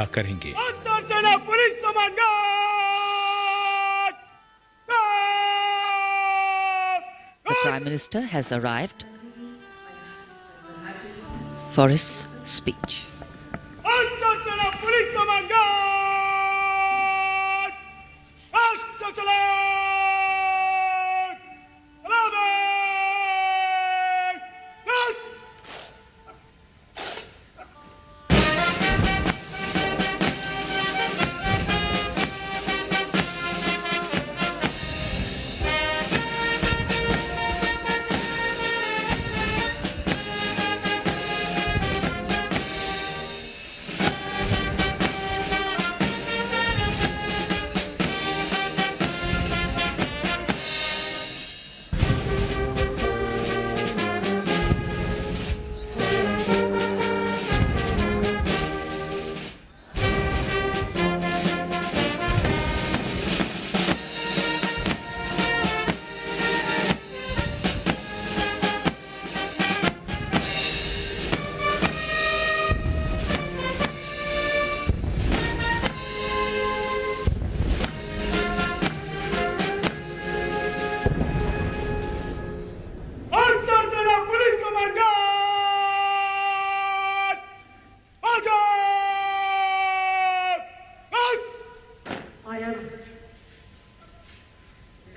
करेंगे। सेना police The Prime Minister has arrived for his speech. सेना पुलिस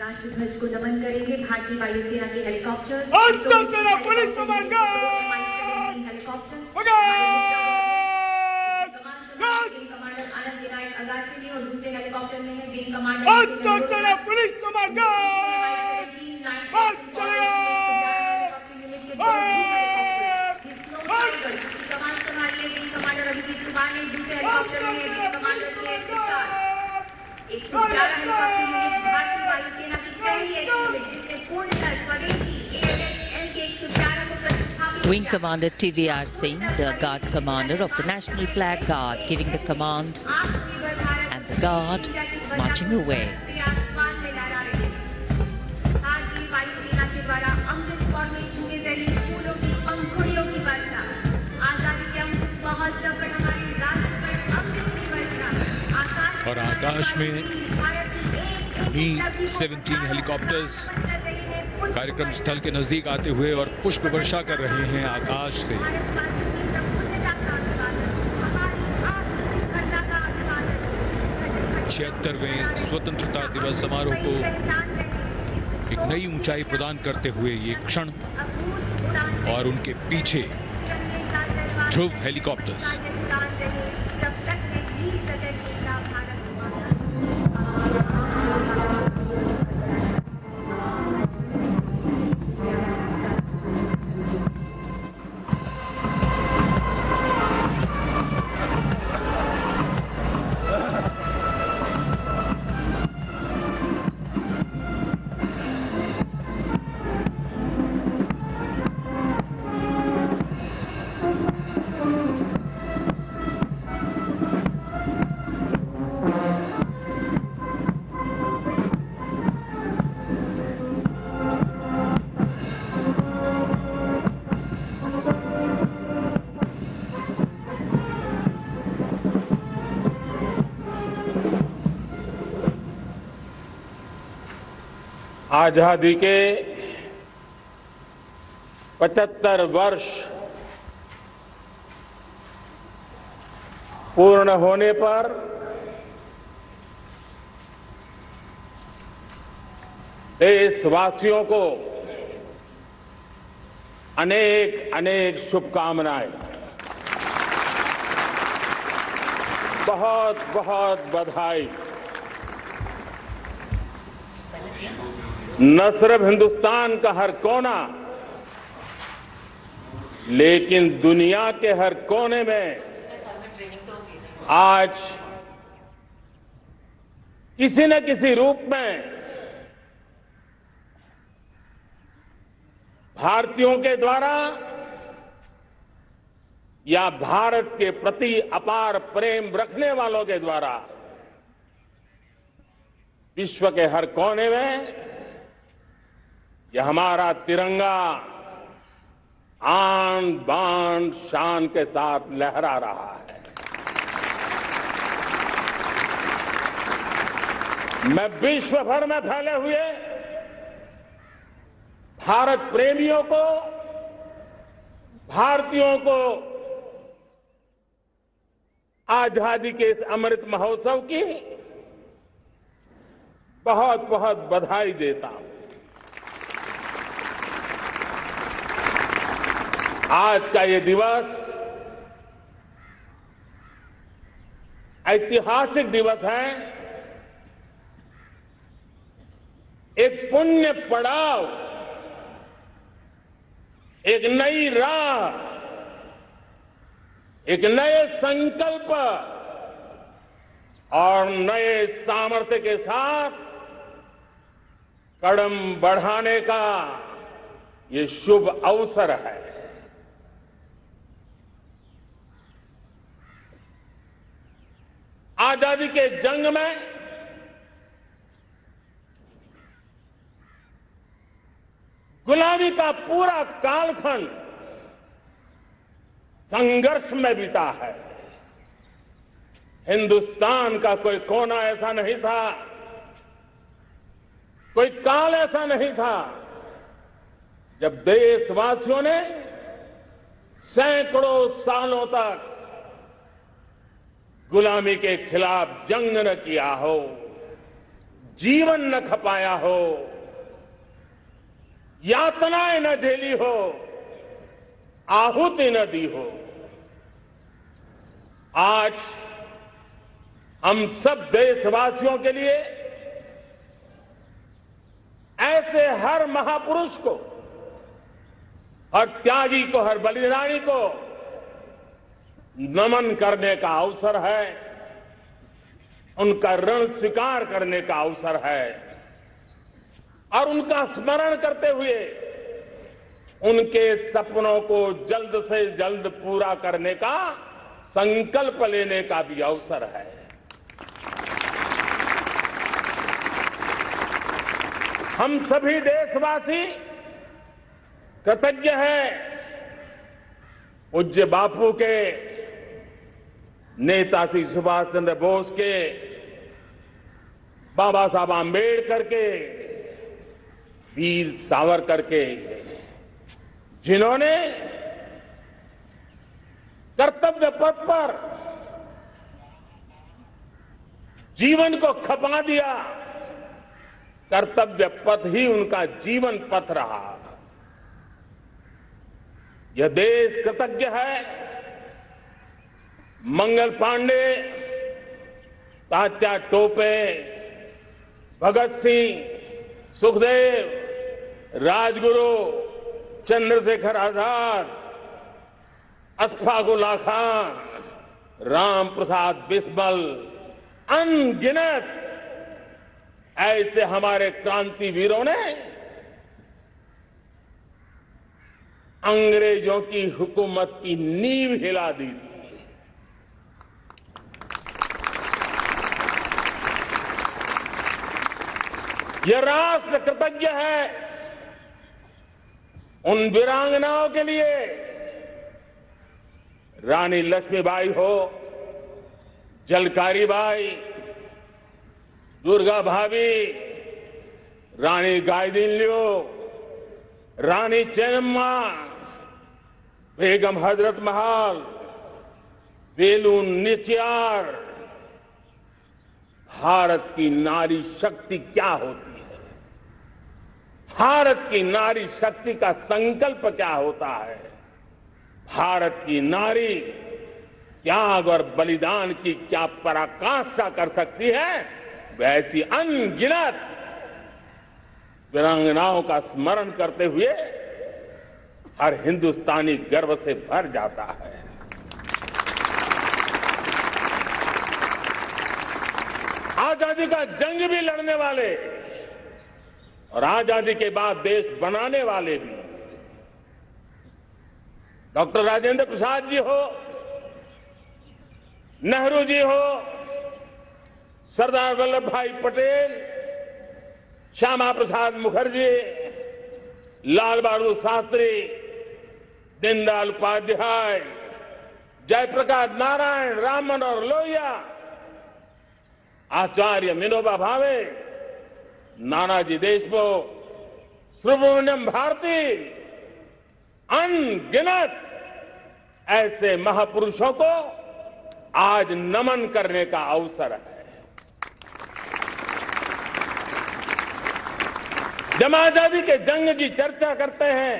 राष्ट्र राष्ट्रध्वज को नमन करेंगे। भारतीय वायुसेना के helicopters police helicopter commander Anand Vinayak Agashi और दूसरे हेलीकॉप्टर में है wing commander police commander Abhijit Kumar ने दूसरे हेलीकॉप्टर में विंग कमांडर के साथ 111 हेलीकॉप्टर यूनिट भारतीय वायुसेना की पहली ऐसी यूनिट जिसने पूर्णतः स्वदेशी AFSL के 111 को प्रतिस्थापित। Wing Commander TVR Singh, the Guard Commander of the National Flag Guard, giving the command, and the Guard marching away. और आकाश में Mi-17 हेलीकॉप्टर्स कार्यक्रम स्थल के नजदीक आते हुए और पुष्प वर्षा कर रहे हैं आकाश से। 76वें स्वतंत्रता दिवस समारोह को एक नई ऊंचाई प्रदान करते हुए ये क्षण और उनके पीछे ध्रुव हेलीकॉप्टर्स। आजादी के 75 वर्ष पूर्ण होने पर देशवासियों को अनेक अनेक शुभकामनाएं, बहुत बहुत बधाई। न सिर्फ हिंदुस्तान का हर कोना, लेकिन दुनिया के हर कोने में आज किसी न किसी रूप में भारतीयों के द्वारा या भारत के प्रति अपार प्रेम रखने वालों के द्वारा विश्व के हर कोने में यह हमारा तिरंगा आन बान शान के साथ लहरा रहा है। मैं विश्व भर में फैले हुए भारत प्रेमियों को, भारतीयों को आजादी के इस अमृत महोत्सव की बहुत बहुत बधाई देता हूं। आज का ये दिवस ऐतिहासिक दिवस है। एक पुण्य पड़ाव, एक नई राह, एक नए संकल्प और नए सामर्थ्य के साथ कदम बढ़ाने का ये शुभ अवसर है। आजादी के जंग में गुलामी का पूरा कालखंड संघर्ष में बीता है। हिंदुस्तान का कोई कोना ऐसा नहीं था, कोई काल ऐसा नहीं था जब देशवासियों ने सैकड़ों सालों तक गुलामी के खिलाफ जंग न किया हो, जीवन न खपाया हो, यातनाएं न झेली हो, आहुति न दी हो। आज हम सब देशवासियों के लिए ऐसे हर महापुरुष को, हर त्यागी को, हर बलिदानी को नमन करने का अवसर है, उनका ऋण स्वीकार करने का अवसर है और उनका स्मरण करते हुए उनके सपनों को जल्द से जल्द पूरा करने का संकल्प लेने का भी अवसर है। हम सभी देशवासी कृतज्ञ हैं पूज्य बापू के, नेताजी सुभाष चंद्र बोस के, बाबा साहब आंबेडकर के, वीर सावरकर के, जिन्होंने कर्तव्य पथ पर जीवन को खपा दिया। कर्तव्य पथ ही उनका जीवन पथ रहा। यह देश कृतज्ञ है मंगल पांडे, तात्या टोपे, भगत सिंह, सुखदेव, राजगुरु, चंद्रशेखर आजाद, अशफाक उल्लाह खान, राम प्रसाद बिस्मिल, अनगिनत ऐसे हमारे क्रांतिवीरों ने अंग्रेजों की हुकूमत की नींव हिला दी थी। यह राष्ट्र कृतज्ञ है उन वीरांगनाओं के लिए, रानी लक्ष्मीबाई हो, झलकारी बाई, दुर्गा भाभी, रानी गाइदिन्लियो, रानी चेन्नम्मा, बेगम हजरत महल, वेलू निचियार। भारत की नारी शक्ति क्या होती है, भारत की नारी शक्ति का संकल्प क्या होता है, भारत की नारी त्याग और बलिदान की क्या पराकाष्ठा कर सकती है, वैसी अनगिनत वीरांगनाओं का स्मरण करते हुए हर हिंदुस्तानी गर्व से भर जाता है। आजादी का जंग भी लड़ने वाले और आजादी के बाद देश बनाने वाले भी, डॉक्टर राजेंद्र प्रसाद जी हो, नेहरू जी हो, सरदार वल्लभ भाई पटेल, श्यामा प्रसाद मुखर्जी, लाल बहादुर शास्त्री, दीनदयाल उपाध्याय, जयप्रकाश नारायण, राम मनोहर लोहिया, आचार्य विनोबा भावे, नानाजी देशमुख, सुब्रमण्यम भारती, अनगिनत ऐसे महापुरुषों को आज नमन करने का अवसर है। जब आजादी के जंग की चर्चा करते हैं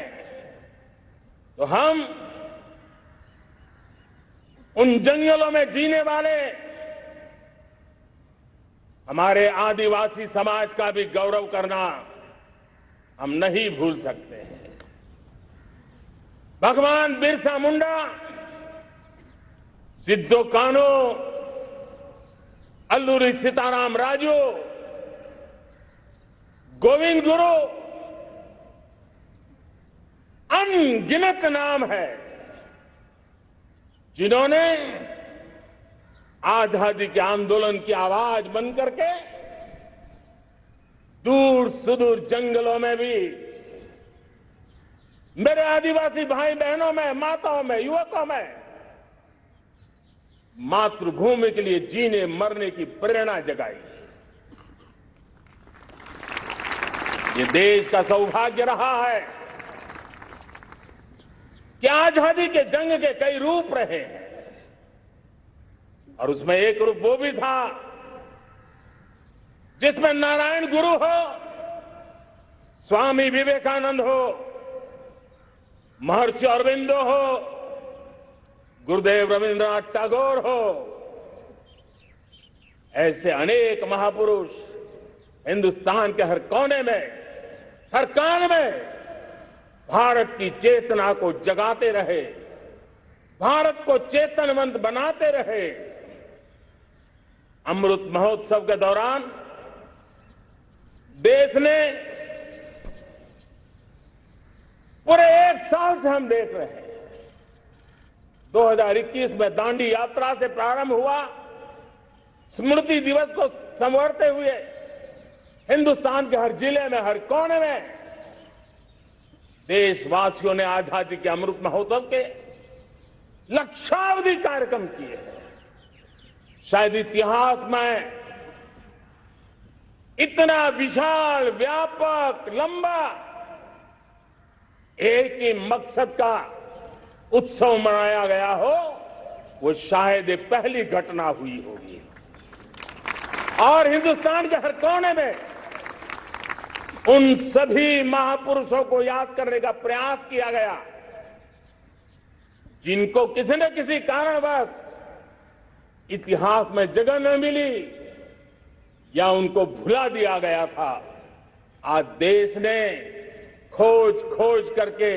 तो हम उन जंगलों में जीने वाले हमारे आदिवासी समाज का भी गौरव करना हम नहीं भूल सकते हैं। भगवान बिरसा मुंडा, सिद्धो कान्हू, अल्लूरी सीताराम राजू, गोविंद गुरु, अनगिनत नाम है जिन्होंने आजादी के आंदोलन की आवाज बन करके दूर सुदूर जंगलों में भी मेरे आदिवासी भाई बहनों में, माताओं में, युवकों में मातृभूमि के लिए जीने मरने की प्रेरणा जगाई। ये देश का सौभाग्य रहा है कि आजादी के जंग के कई रूप रहे हैं और उसमें एक रूप वो भी था जिसमें नारायण गुरु हो, स्वामी विवेकानंद हो, महर्षि अरविंदो हो, गुरुदेव रविंद्रनाथ टैगोर हो, ऐसे अनेक महापुरुष हिंदुस्तान के हर कोने में, हर काल में भारत की चेतना को जगाते रहे, भारत को चेतनवंत बनाते रहे। अमृत महोत्सव के दौरान देश ने पूरे एक साल से हम देख रहे हैं, 2021 में दांडी यात्रा से प्रारंभ हुआ, स्मृति दिवस को संवरते हुए हिंदुस्तान के हर जिले में, हर कोने में देशवासियों ने आजादी के अमृत महोत्सव के लक्षावधि कार्यक्रम किए हैं। शायद इतिहास में इतना विशाल, व्यापक, लंबा एक ही मकसद का उत्सव मनाया गया हो, वो शायद ये पहली घटना हुई होगी। और हिंदुस्तान के हर कोने में उन सभी महापुरुषों को याद करने का प्रयास किया गया जिनको किसी न किसी कारणवश इतिहास में जगह न मिली या उनको भुला दिया गया था। आज देश ने खोज करके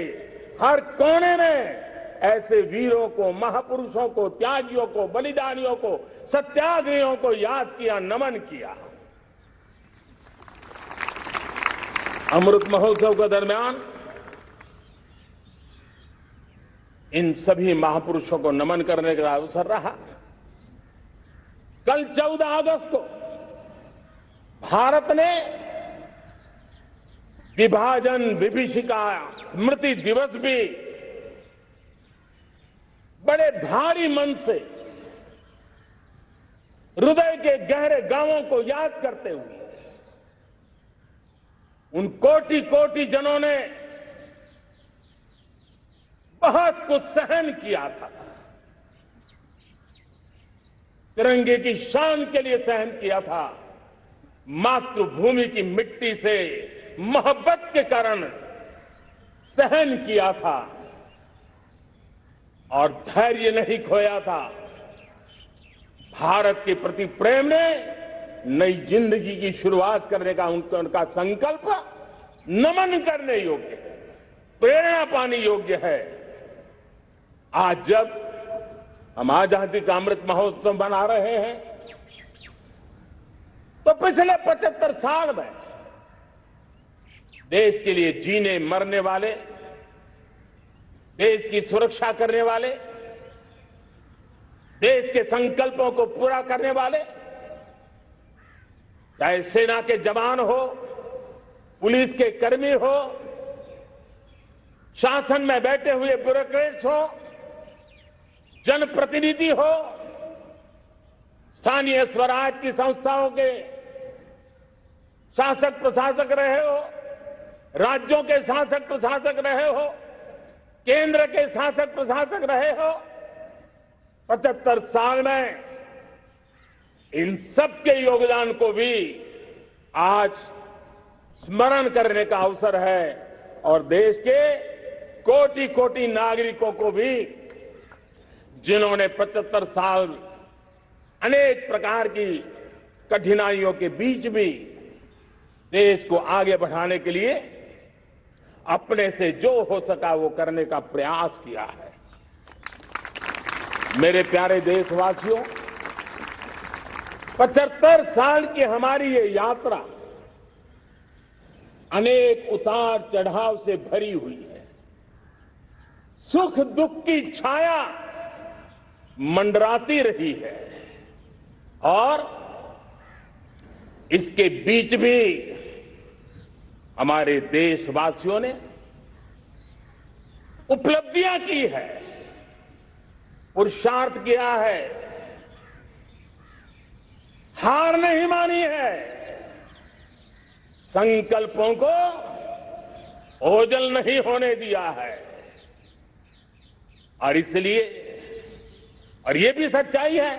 हर कोने में ऐसे वीरों को, महापुरुषों को, त्यागियों को, बलिदानियों को, सत्याग्रहियों को याद किया, नमन किया। अमृत महोत्सव के दरमियान इन सभी महापुरुषों को नमन करने का अवसर रहा। कल 14 अगस्त को भारत ने विभाजन विभीषिका स्मृति दिवस भी बड़े भारी मन से हृदय के गहरे गांवों को याद करते हुए उन कोटि कोटि जनों ने बहुत कुछ सहन किया था, तिरंगे की शान के लिए सहन किया था, मातृभूमि की मिट्टी से मोहब्बत के कारण सहन किया था और धैर्य नहीं खोया था। भारत के प्रति प्रेम ने नई जिंदगी की शुरुआत करने का उनका संकल्प नमन करने योग्य है, प्रेरणा पाने योग्य है। आज जब हम आजादी का अमृत महोत्सव मना रहे हैं तो पिछले 75 साल में देश के लिए जीने मरने वाले, देश की सुरक्षा करने वाले, देश के संकल्पों को पूरा करने वाले, चाहे सेना के जवान हो, पुलिस के कर्मी हो, शासन में बैठे हुए ब्यूरोक्रेट्स हो, जनप्रतिनिधि हो, स्थानीय स्वराज की संस्थाओं के शासक प्रशासक रहे हो, राज्यों के शासक प्रशासक रहे हो, केंद्र के शासक प्रशासक रहे हो, 75 साल में इन सबके योगदान को भी आज स्मरण करने का अवसर है और देश के कोटि कोटि नागरिकों को भी जिन्होंने 75 साल अनेक प्रकार की कठिनाइयों के बीच भी देश को आगे बढ़ाने के लिए अपने से जो हो सका वो करने का प्रयास किया है। मेरे प्यारे देशवासियों, 75 साल की हमारी ये यात्रा अनेक उतार चढ़ाव से भरी हुई है। सुख दुख की छाया मंडराती रही है और इसके बीच भी हमारे देशवासियों ने उपलब्धियां की है, पुरुषार्थ किया है, हार नहीं मानी है, संकल्पों को ओझल नहीं होने दिया है। और इसलिए और ये भी सच्चाई है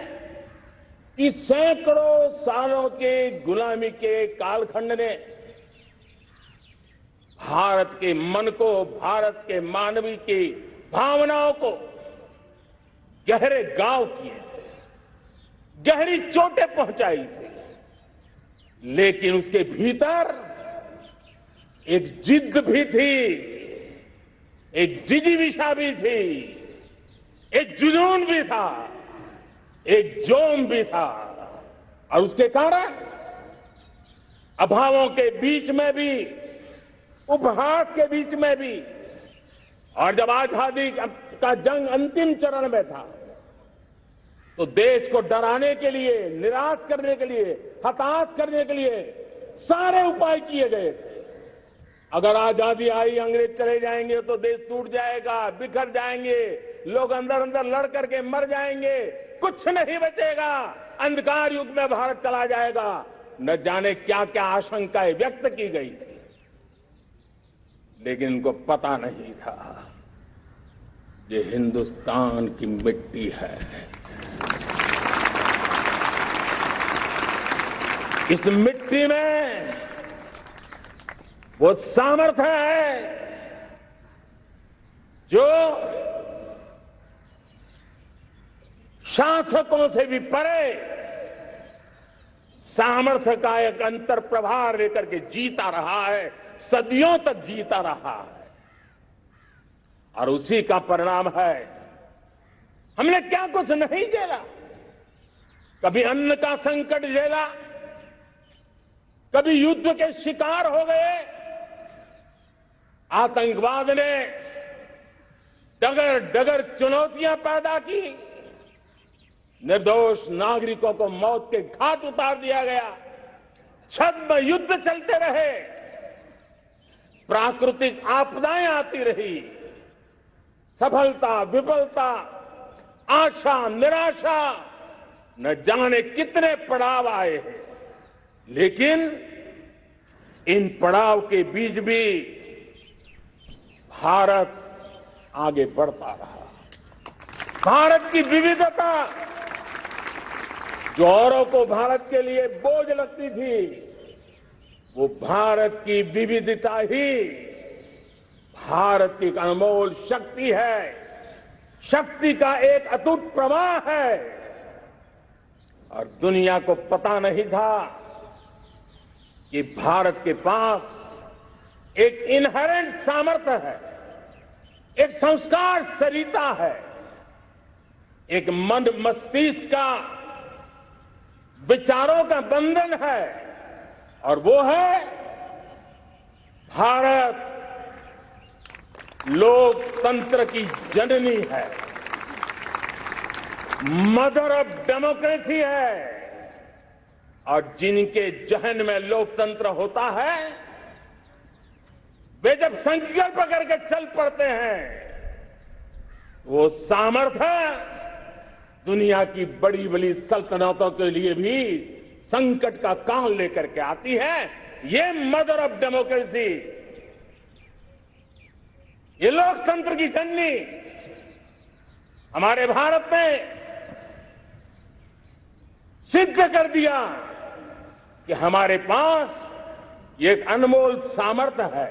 कि सैकड़ों सालों के गुलामी के कालखंड ने भारत के मन को, भारत के मानवीय की भावनाओं को गहरे घाव किए थे, गहरी चोटें पहुंचाई थी, लेकिन उसके भीतर एक जिद भी थी, एक जिजीविषा भी थी, एक जुनून भी था, एक जोम भी था। और उसके कारण अभावों के बीच में भी, उपहास के बीच में भी, और जब आजादी का जंग अंतिम चरण में था तो देश को डराने के लिए, निराश करने के लिए, हताश करने के लिए सारे उपाय किए गए थे। अगर आजादी आई, अंग्रेज चले जाएंगे तो देश टूट जाएगा, बिखर जाएंगे, लोग अंदर अंदर लड़ करके मर जाएंगे, कुछ नहीं बचेगा, अंधकार युग में भारत चला जाएगा। न जाने क्या क्या आशंकाएं व्यक्त की गई थी, लेकिन उनको पता नहीं था ये हिंदुस्तान की मिट्टी है। इस मिट्टी में वो सामर्थ्य है जो शासकों से भी परे सामर्थ्य का एक अंतर प्रभार लेकर के जीता रहा है, सदियों तक जीता रहा है। और उसी का परिणाम है हमने क्या कुछ नहीं झेला। कभी अन्न का संकट झेला, कभी युद्ध के शिकार हो गए, आतंकवाद ने डगर डगर चुनौतियां पैदा की, निर्दोष नागरिकों को मौत के घाट उतार दिया गया, छद्म युद्ध चलते रहे, प्राकृतिक आपदाएं आती रही, सफलता विफलता, आशा निराशा, न जाने कितने पड़ाव आए हैं। लेकिन इन पड़ाव के बीच भी भारत आगे बढ़ता रहा। भारत की विविधता जो औरों को भारत के लिए बोझ लगती थी, वो भारत की विविधता ही भारत की एक अनमोल शक्ति है, शक्ति का एक अटूट प्रवाह है। और दुनिया को पता नहीं था कि भारत के पास एक इनहेरेंट सामर्थ्य है, एक संस्कार सरिता है, एक मन मस्तिष्क का विचारों का बंधन है, और वो है भारत लोकतंत्र की जननी है, मदर ऑफ डेमोक्रेसी है। और जिनके जहन में लोकतंत्र होता है, वे जब संकल्प करके चल पड़ते हैं, वो सामर्थ्य दुनिया की बड़ी बड़ी सल्तनतों के लिए भी संकट का काल लेकर के आती है। ये मदर ऑफ डेमोक्रेसी, ये लोकतंत्र की जननी हमारे भारत ने सिद्ध कर दिया कि हमारे पास ये एक अनमोल सामर्थ्य है।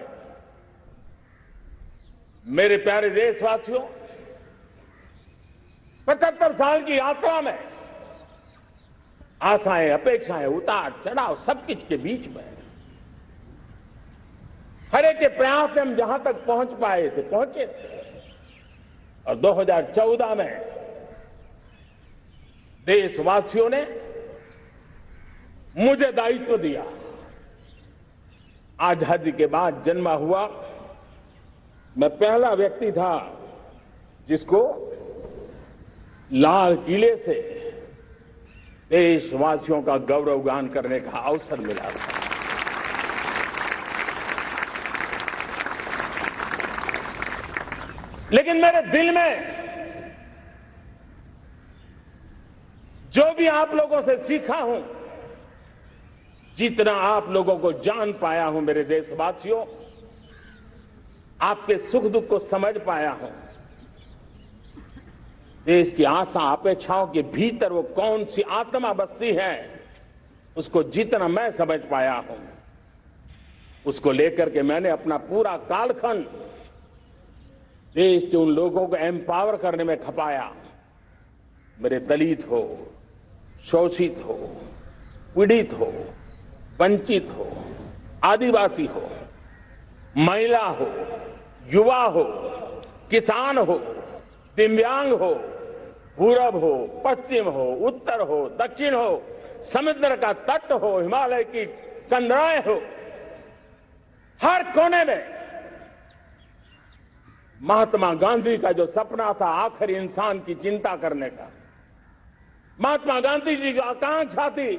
मेरे प्यारे देशवासियों, 75 साल की यात्रा में आशाएं, अपेक्षाएं, उतार चढ़ाव सब कुछ के बीच में हर एक के प्रयास से हम जहां तक पहुंच पाए थे, पहुंचे थे। और 2014 में देशवासियों ने मुझे दायित्व दिया। आजादी के बाद जन्मा हुआ मैं पहला व्यक्ति था जिसको लाल किले से देशवासियों का गौरवगान करने का अवसर मिला था। लेकिन मेरे दिल में जो भी आप लोगों से सीखा हूं, जितना आप लोगों को जान पाया हूं मेरे देशवासियों, आपके सुख दुख को समझ पाया हूं, देश की आशा अपेक्षाओं के भीतर वो कौन सी आत्मा बसती है, उसको जितना मैं समझ पाया हूं, उसको लेकर के मैंने अपना पूरा कालखंड देश के उन लोगों को एम्पावर करने में खपाया। मेरे दलित हो, शोषित हो, पीड़ित हो, वंचित हो, आदिवासी हो, महिला हो, युवा हो, किसान हो, दिव्यांग हो, पूरब हो, पश्चिम हो, उत्तर हो, दक्षिण हो, समुद्र का तट हो, हिमालय की कंदराएं हो, हर कोने में महात्मा गांधी का जो सपना था आखिर इंसान की चिंता करने का, महात्मा गांधी जी जो आकांक्षा थी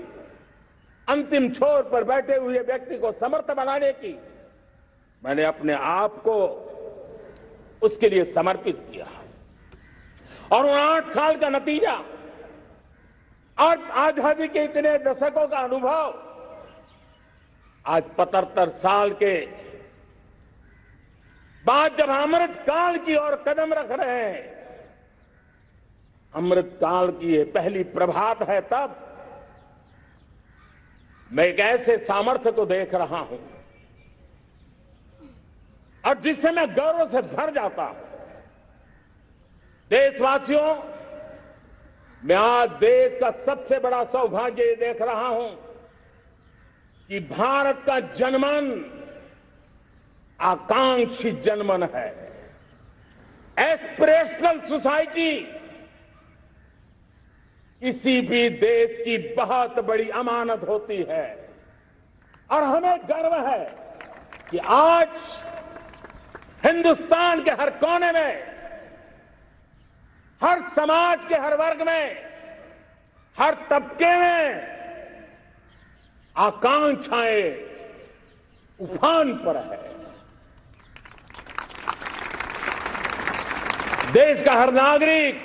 अंतिम छोर पर बैठे हुए व्यक्ति को समर्थ बनाने की, मैंने अपने आप को उसके लिए समर्पित किया। और उन 8 साल का नतीजा और आजादी के इतने दशकों का अनुभव आज 75 साल के बाद जब अमृत काल की ओर कदम रख रहे हैं, अमृत काल की ये पहली प्रभात है, तब मैं एक ऐसे सामर्थ्य को देख रहा हूं और जिससे मैं गौरव से भर जाता हूं। देशवासियों, मैं आज देश का सबसे बड़ा सौभाग्य ये देख रहा हूं कि भारत का जनमन आकांक्षी जनमन है। एस्पिरेशनल सोसाइटी किसी भी देश की बहुत बड़ी अमानत होती है और हमें गर्व है कि आज हिंदुस्तान के हर कोने में, हर समाज के हर वर्ग में, हर तबके में आकांक्षाएं उफान पर है। देश का हर नागरिक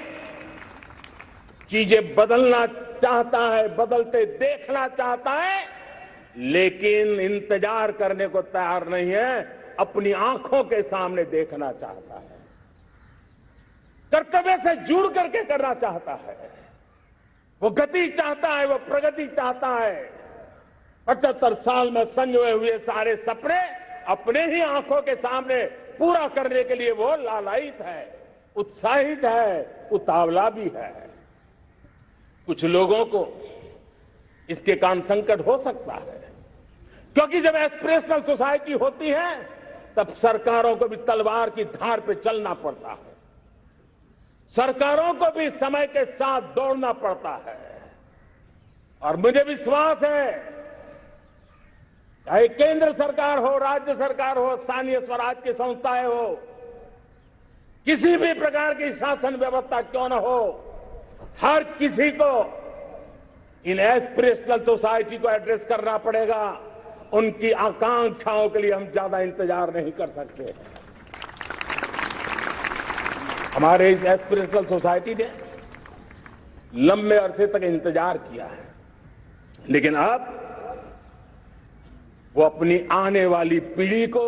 चीजें बदलना चाहता है, बदलते देखना चाहता है, लेकिन इंतजार करने को तैयार नहीं है, अपनी आंखों के सामने देखना चाहता है, कर्तव्य से जुड़ करके करना चाहता है, वो गति चाहता है, वो प्रगति चाहता है। 75 साल में संजोए हुए सारे सपने अपने ही आंखों के सामने पूरा करने के लिए वो लालायित है, उत्साहित है, उतावला भी है। कुछ लोगों को इसके कारण संकट हो सकता है, क्योंकि जब एस्पिरेशनल सोसाइटी होती है तब सरकारों को भी तलवार की धार पे चलना पड़ता है, सरकारों को भी समय के साथ दौड़ना पड़ता है। और मुझे विश्वास है, चाहे केंद्र सरकार हो, राज्य सरकार हो, स्थानीय स्वराज की संस्थाएं हो, किसी भी प्रकार की शासन व्यवस्था क्यों न हो, हर किसी को इन एस्पिरेशनल सोसाइटी को एड्रेस करना पड़ेगा। उनकी आकांक्षाओं के लिए हम ज्यादा इंतजार नहीं कर सकते। हमारे इस एस्पिरेशनल सोसाइटी ने लंबे अरसे तक इंतजार किया है, लेकिन अब वो अपनी आने वाली पीढ़ी को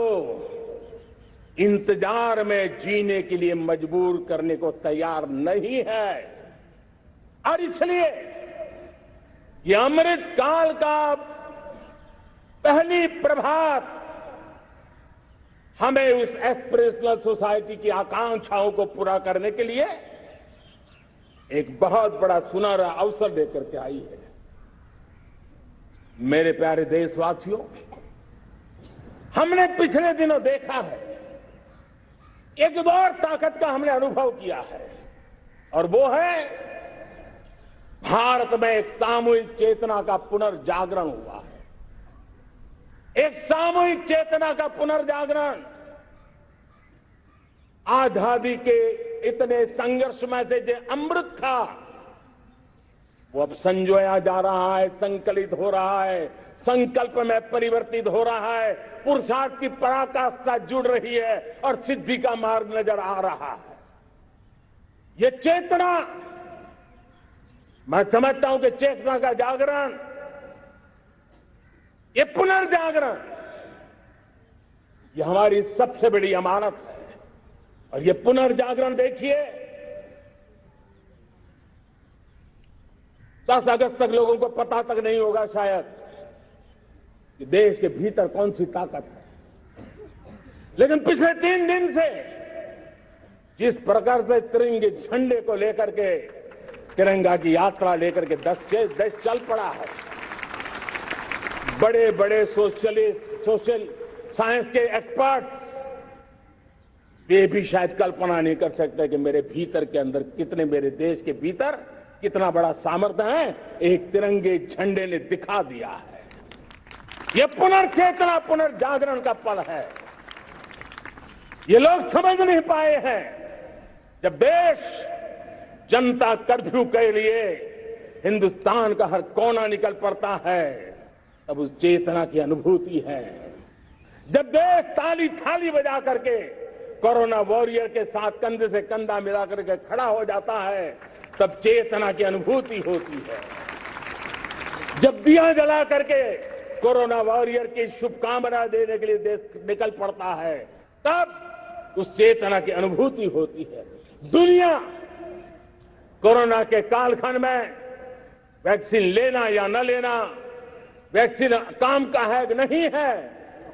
इंतजार में जीने के लिए मजबूर करने को तैयार नहीं है। और इसलिए ये अमृत काल का पहली प्रभात हमें उस एस्पिरेशनल सोसाइटी की आकांक्षाओं को पूरा करने के लिए एक बहुत बड़ा सुनहरा अवसर देकर के आई है। मेरे प्यारे देशवासियों, हमने पिछले दिनों देखा है, एक और ताकत का हमने अनुभव किया है, और वो है भारत में एक सामूहिक चेतना का पुनर्जागरण हुआ है। एक सामूहिक चेतना का पुनर्जागरण आजादी के इतने संघर्ष में से जो अमृत था वो अब संजोया जा रहा है, संकलित हो रहा है, संकल्प में परिवर्तित हो रहा है, पुरुषार्थ की पराकाष्ठा जुड़ रही है और सिद्धि का मार्ग नजर आ रहा है। ये चेतना, मैं समझता हूं कि चेतना का जागरण, ये पुनर्जागरण, ये हमारी सबसे बड़ी अमानत है। और ये पुनर्जागरण देखिए, 10 अगस्त तक लोगों को पता तक नहीं होगा शायद कि देश के भीतर कौन सी ताकत है, लेकिन पिछले 3 दिन से जिस प्रकार से तिरंगे झंडे को लेकर के, तिरंगा की यात्रा लेकर के देश चल पड़ा है। बड़े बड़े सोशल साइंस के एक्सपर्ट्स वे भी शायद कल्पना नहीं कर सकते कि मेरे भीतर के अंदर कितने, मेरे देश के भीतर कितना बड़ा सामर्थ्य है, एक तिरंगे झंडे ने दिखा दिया है। यह पुनर्चेतना, पुनर्जागरण का पल है। ये लोग समझ नहीं पाए हैं, जब देश जनता कर्फ्यू के लिए हिंदुस्तान का हर कोना निकल पड़ता है, तब उस चेतना की अनुभूति है। जब देश ताली थाली बजा करके कोरोना वॉरियर के साथ कंधे से कंधा मिला करके खड़ा हो जाता है, तब चेतना की अनुभूति होती है। जब दिया जला करके कोरोना वॉरियर की शुभकामना देने के लिए देश निकल पड़ता है, तब उस चेतना की अनुभूति होती है। दुनिया कोरोना के कालखंड में वैक्सीन लेना या न लेना, वैक्सीन काम का है कि नहीं है,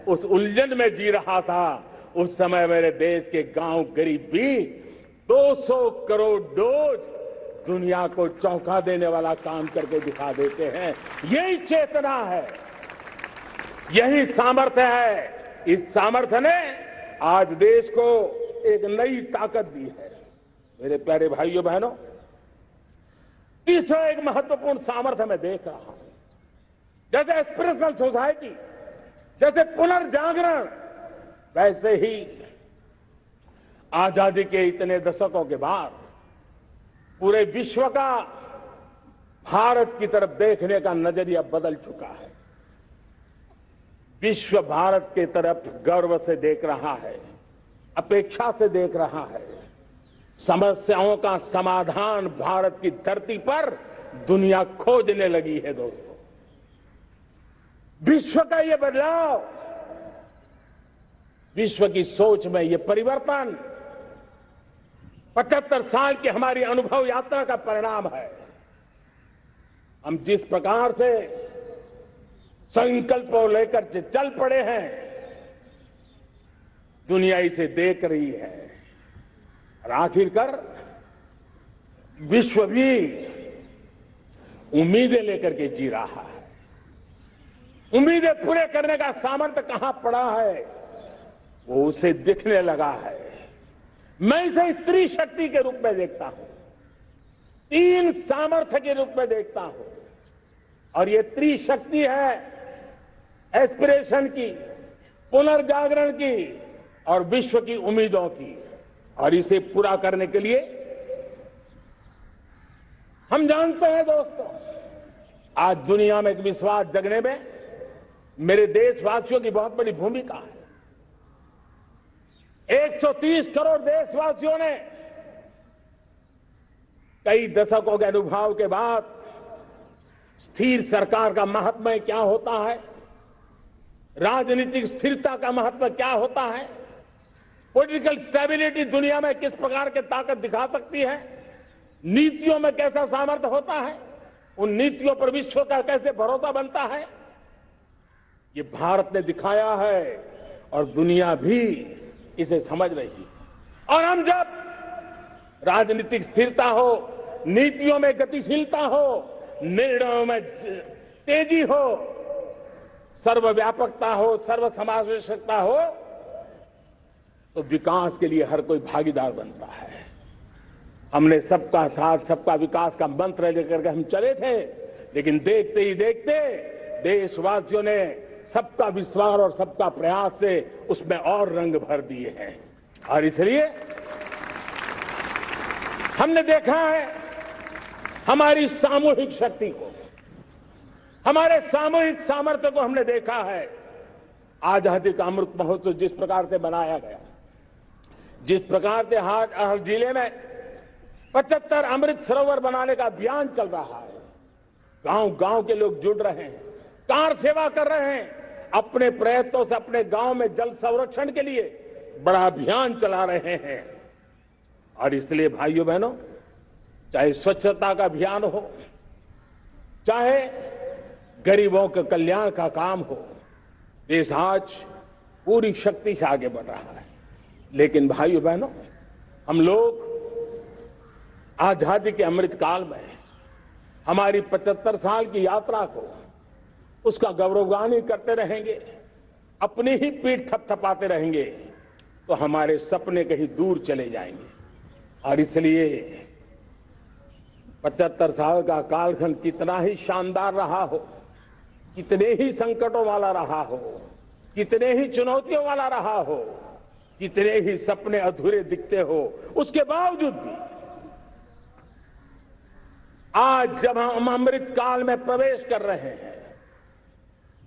उस उलझन में जी रहा था। उस समय मेरे देश के गांव गरीब भी 200 करोड़ डोज दुनिया को चौंका देने वाला काम करके दिखा देते हैं। यही चेतना है, यही सामर्थ्य है। इस सामर्थ्य ने आज देश को एक नई ताकत दी है। मेरे प्यारे भाइयों बहनों, तीसरा एक महत्वपूर्ण सामर्थ्य मैं देख रहा हूं, जैसे एस्पिरेशनल सोसाइटी, जैसे पुनर्जागरण, वैसे ही आजादी के इतने दशकों के बाद पूरे विश्व का भारत की तरफ देखने का नजरिया बदल चुका है। विश्व भारत की तरफ गर्व से देख रहा है, अपेक्षा से देख रहा है। समस्याओं का समाधान भारत की धरती पर दुनिया खोजने लगी है। दोस्तों, विश्व का ये बदलाव, विश्व की सोच में ये परिवर्तन 75 साल की हमारी अनुभव यात्रा का परिणाम है। हम जिस प्रकार से संकल्प को लेकर चल पड़े हैं, दुनिया इसे देख रही है। और आखिरकार विश्व भी उम्मीदें लेकर के जी रहा है। उम्मीदें पूरे करने का सामर्थ्य कहां पड़ा है, वो उसे दिखने लगा है। मैं इसे स्त्री शक्ति के रूप में देखता हूं, 3 सामर्थ्य के रूप में देखता हूं। और ये त्रिशक्ति है एस्पिरेशन की, पुनर्जागरण की और विश्व की उम्मीदों की। और इसे पूरा करने के लिए हम जानते हैं दोस्तों, आज दुनिया में एक विश्वास जगने में मेरे देशवासियों की बहुत बड़ी भूमिका है। 130 करोड़ देशवासियों ने कई दशकों के अनुभव के बाद स्थिर सरकार का महत्व क्या होता है, राजनीतिक स्थिरता का महत्व क्या होता है, पॉलिटिकल स्टेबिलिटी दुनिया में किस प्रकार की ताकत दिखा सकती है, नीतियों में कैसा सामर्थ्य होता है, उन नीतियों पर विश्व का कैसे भरोसा बनता है, ये भारत ने दिखाया है और दुनिया भी इसे समझ रही है। और हम जब राजनीतिक स्थिरता हो, नीतियों में गतिशीलता हो, निर्णयों में तेजी हो, सर्वव्यापकता हो, सर्वसमावेशकता हो, तो विकास के लिए हर कोई भागीदार बनता है। हमने सबका साथ सबका विकास का मंत्र लेकर के हम चले थे, लेकिन देखते ही देखते देशवासियों ने सबका विश्वास और सबका प्रयास से उसमें और रंग भर दिए हैं। और इसलिए हमने देखा है हमारी सामूहिक शक्ति को, हमारे सामूहिक सामर्थ्य को हमने देखा है। आजादी का अमृत महोत्सव जिस प्रकार से बनाया गया, जिस प्रकार से हर जिले में 75 अमृत सरोवर बनाने का अभियान चल रहा है, गांव गांव के लोग जुड़ रहे हैं, कार सेवा कर रहे हैं, अपने प्रयत्नों से अपने गांव में जल संरक्षण के लिए बड़ा अभियान चला रहे हैं। और इसलिए भाइयों बहनों, चाहे स्वच्छता का अभियान हो, चाहे गरीबों के कल्याण का काम हो, देश आज पूरी शक्ति से आगे बढ़ रहा है। लेकिन भाइयों बहनों, हम लोग आजादी के अमृत काल में हमारी 75 साल की यात्रा को, उसका गौरवगान करते रहेंगे, अपनी ही पीठ थपथपाते रहेंगे, तो हमारे सपने कहीं दूर चले जाएंगे। और इसलिए 75 साल का कालखंड कितना ही शानदार रहा हो, कितने ही संकटों वाला रहा हो, कितने ही चुनौतियों वाला रहा हो, कितने ही सपने अधूरे दिखते हो, उसके बावजूद भी आज जब हम अमृत काल में प्रवेश कर रहे हैं,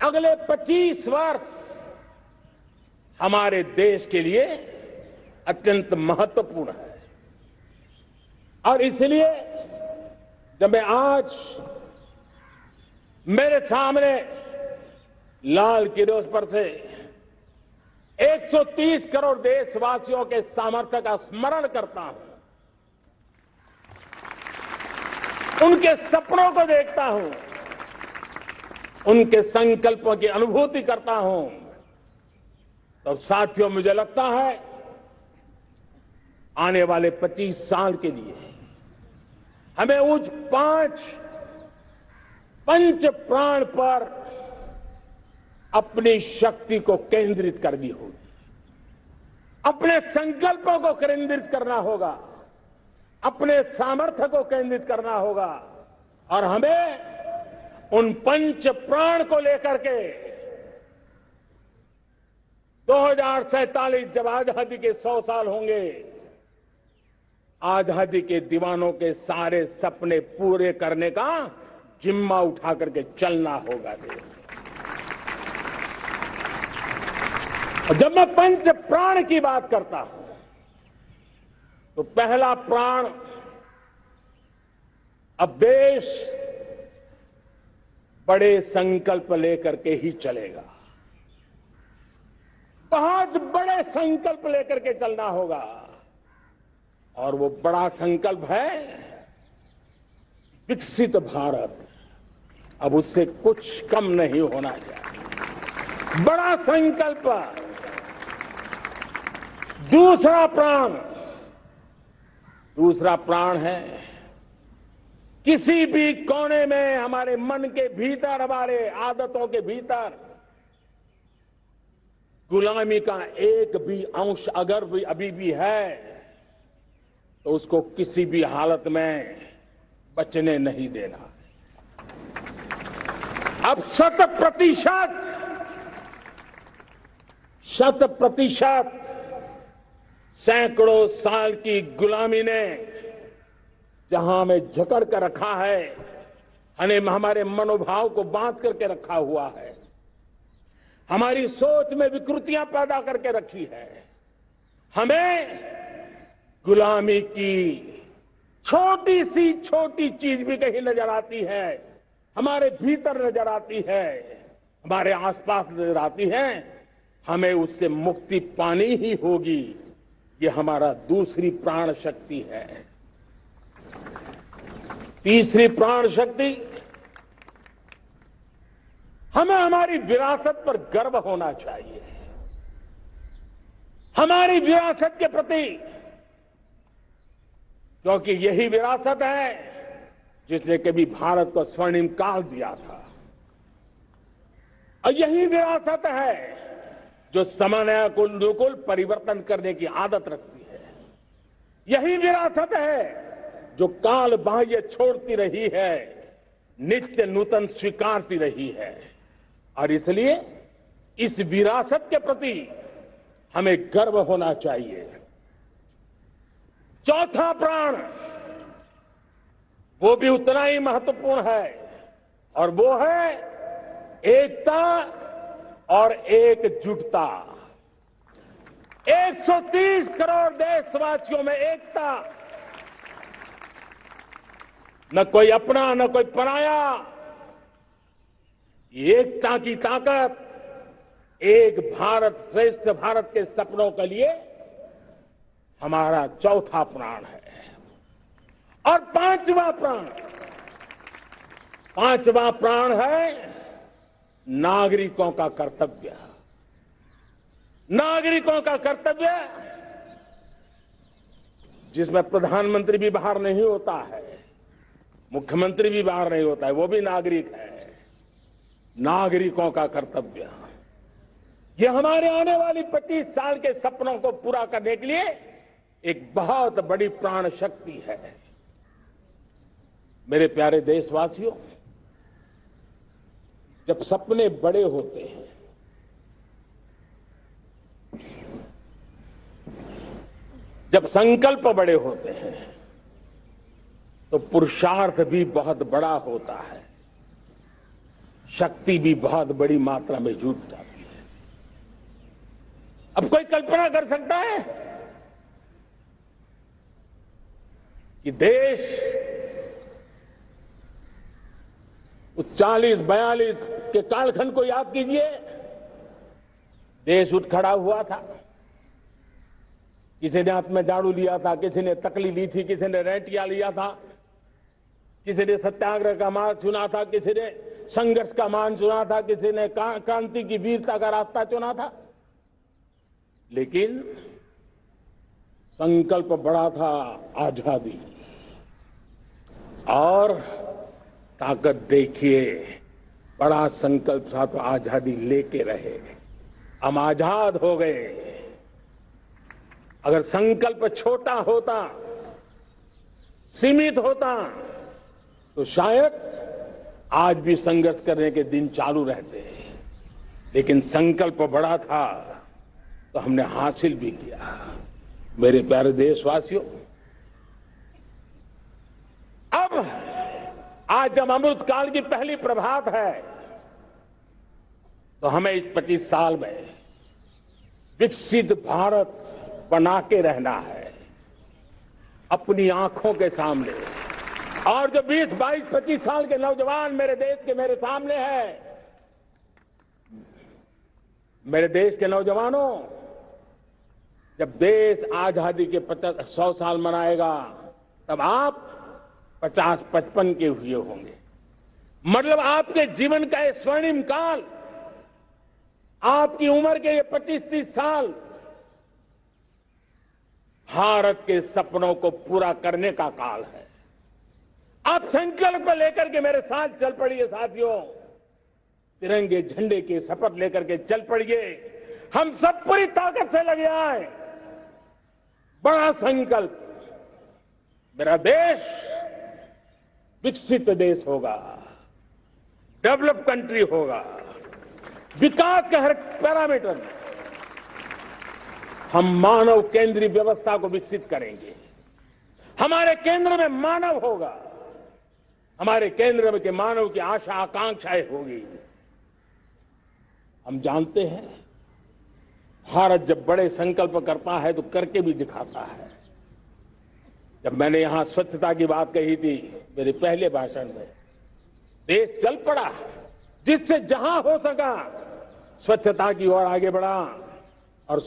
अगले 25 वर्ष हमारे देश के लिए अत्यंत महत्वपूर्ण है। और इसलिए जब मैं आज मेरे सामने लाल किले पर से 130 करोड़ देशवासियों के सामर्थ्य का स्मरण करता हूं, उनके सपनों को देखता हूं, उनके संकल्पों की अनुभूति करता हूं, तो साथियों मुझे लगता है आने वाले 25 साल के लिए हमें उस 5 पंच प्राण पर अपनी शक्ति को केंद्रित करनी होगी, अपने संकल्पों को केंद्रित करना होगा, अपने सामर्थ्य को केंद्रित करना होगा। और हमें उन पंच प्राण को लेकर के 2047 जब आजादी के 100 साल होंगे, आजादी के दीवानों के सारे सपने पूरे करने का जिम्मा उठा करके चलना होगा। और जब मैं पंच प्राण की बात करता हूं, तो पहला प्राण, अब देश बड़े संकल्प लेकर के ही चलेगा, बहुत बड़े संकल्प लेकर के चलना होगा। और वो बड़ा संकल्प है विकसित भारत। अब उससे कुछ कम नहीं होना चाहिए, बड़ा संकल्प। दूसरा प्राण है किसी भी कोने में हमारे मन के भीतर, हमारे आदतों के भीतर गुलामी का एक भी अंश अगर भी अभी भी है, तो उसको किसी भी हालत में बचने नहीं देना। अब 100% सैकड़ों साल की गुलामी ने जहां हमें जकड़ कर रखा है, हमारे मनोभाव को बांध करके रखा हुआ है, हमारी सोच में विकृतियां पैदा करके रखी है, हमें गुलामी की छोटी सी छोटी चीज भी कहीं नजर आती है, हमारे भीतर नजर आती है, हमारे आसपास नजर आती है, हमें उससे मुक्ति पानी ही होगी। ये हमारा दूसरी प्राण शक्ति है। तीसरी प्राण शक्ति, हमें हमारी विरासत पर गर्व होना चाहिए। हमारी विरासत के प्रति, क्योंकि यही विरासत है जिसने कभी भारत को स्वर्णिम काल दिया था, और यही विरासत है जो समय को अनुकूल परिवर्तन करने की आदत रखती है। यही विरासत है जो काल बाह्य छोड़ती रही है, नित्य नूतन स्वीकारती रही है। और इसलिए इस विरासत के प्रति हमें गर्व होना चाहिए। चौथा प्राण, वो भी उतना ही महत्वपूर्ण है, और वो है एकता और एकजुटता। 130 करोड़ देशवासियों में एकता, न कोई अपना न कोई पराया। एकता की ताकत एक भारत श्रेष्ठ भारत के सपनों के लिए हमारा चौथा प्राण है। और पांचवा प्राण है नागरिकों का कर्तव्य। नागरिकों का कर्तव्य, जिसमें प्रधानमंत्री भी बाहर नहीं होता है, मुख्यमंत्री भी बाहर नहीं होता है, वो भी नागरिक है। नागरिकों का कर्तव्य, ये हमारे आने वाली 25 साल के सपनों को पूरा करने के लिए एक बहुत बड़ी प्राण शक्ति है। मेरे प्यारे देशवासियों, जब सपने बड़े होते हैं, जब संकल्प बड़े होते हैं, तो पुरुषार्थ भी बहुत बड़ा होता है, शक्ति भी बहुत बड़ी मात्रा में जुट जाती है। अब कोई कल्पना कर सकता है कि देश उस 40-42 के कालखंड को याद कीजिए। देश उठ खड़ा हुआ था, किसी ने हाथ में झाड़ू लिया था, किसी ने तकली ली थी, किसी ने रेंटिया लिया था, किसी ने सत्याग्रह का मार्ग चुना था, किसी ने संघर्ष का मान चुना था, किसी ने क्रांति की वीरता का रास्ता चुना था। लेकिन संकल्प बड़ा था, आजादी। और ताकत देखिए, बड़ा संकल्प था तो आजादी लेके रहे। हम आजाद हो गए। अगर संकल्प छोटा होता, सीमित होता, तो शायद आज भी संघर्ष करने के दिन चालू रहते। लेकिन संकल्प बड़ा था तो हमने हासिल भी किया। मेरे प्यारे देशवासियों, अब आज जब अमृत काल की पहली प्रभात है, तो हमें इस 25 साल में विकसित भारत बना के रहना है, अपनी आंखों के सामने। और जो 20, 22, 25 साल के नौजवान मेरे देश के मेरे सामने हैं, मेरे देश के नौजवानों, जब देश आजादी के 100 साल मनाएगा, तब आप 50-55 के हुए होंगे। मतलब आपके जीवन का ये स्वर्णिम काल, आपकी उम्र के ये 25-30 साल भारत के सपनों को पूरा करने का काल है। आप संकल्प लेकर के मेरे साथ चल पड़िए साथियों, तिरंगे झंडे की शपथ लेकर के चल पड़िए। हम सब पूरी ताकत से लगे आए। बड़ा संकल्प, मेरा देश विकसित देश होगा, डेवलप कंट्री होगा। विकास के हर पैरामीटर में हम मानव केंद्रीय व्यवस्था को विकसित करेंगे। हमारे केंद्र में मानव होगा, हमारे केंद्र में के मानव की आशा आकांक्षाएं होगी। हम जानते हैं, भारत जब बड़े संकल्प करता है तो करके भी दिखाता है। जब मैंने यहां स्वच्छता की बात कही थी मेरे पहले भाषण में, देश चल पड़ा, जिससे जहां हो सका स्वच्छता की ओर आगे बढ़ा और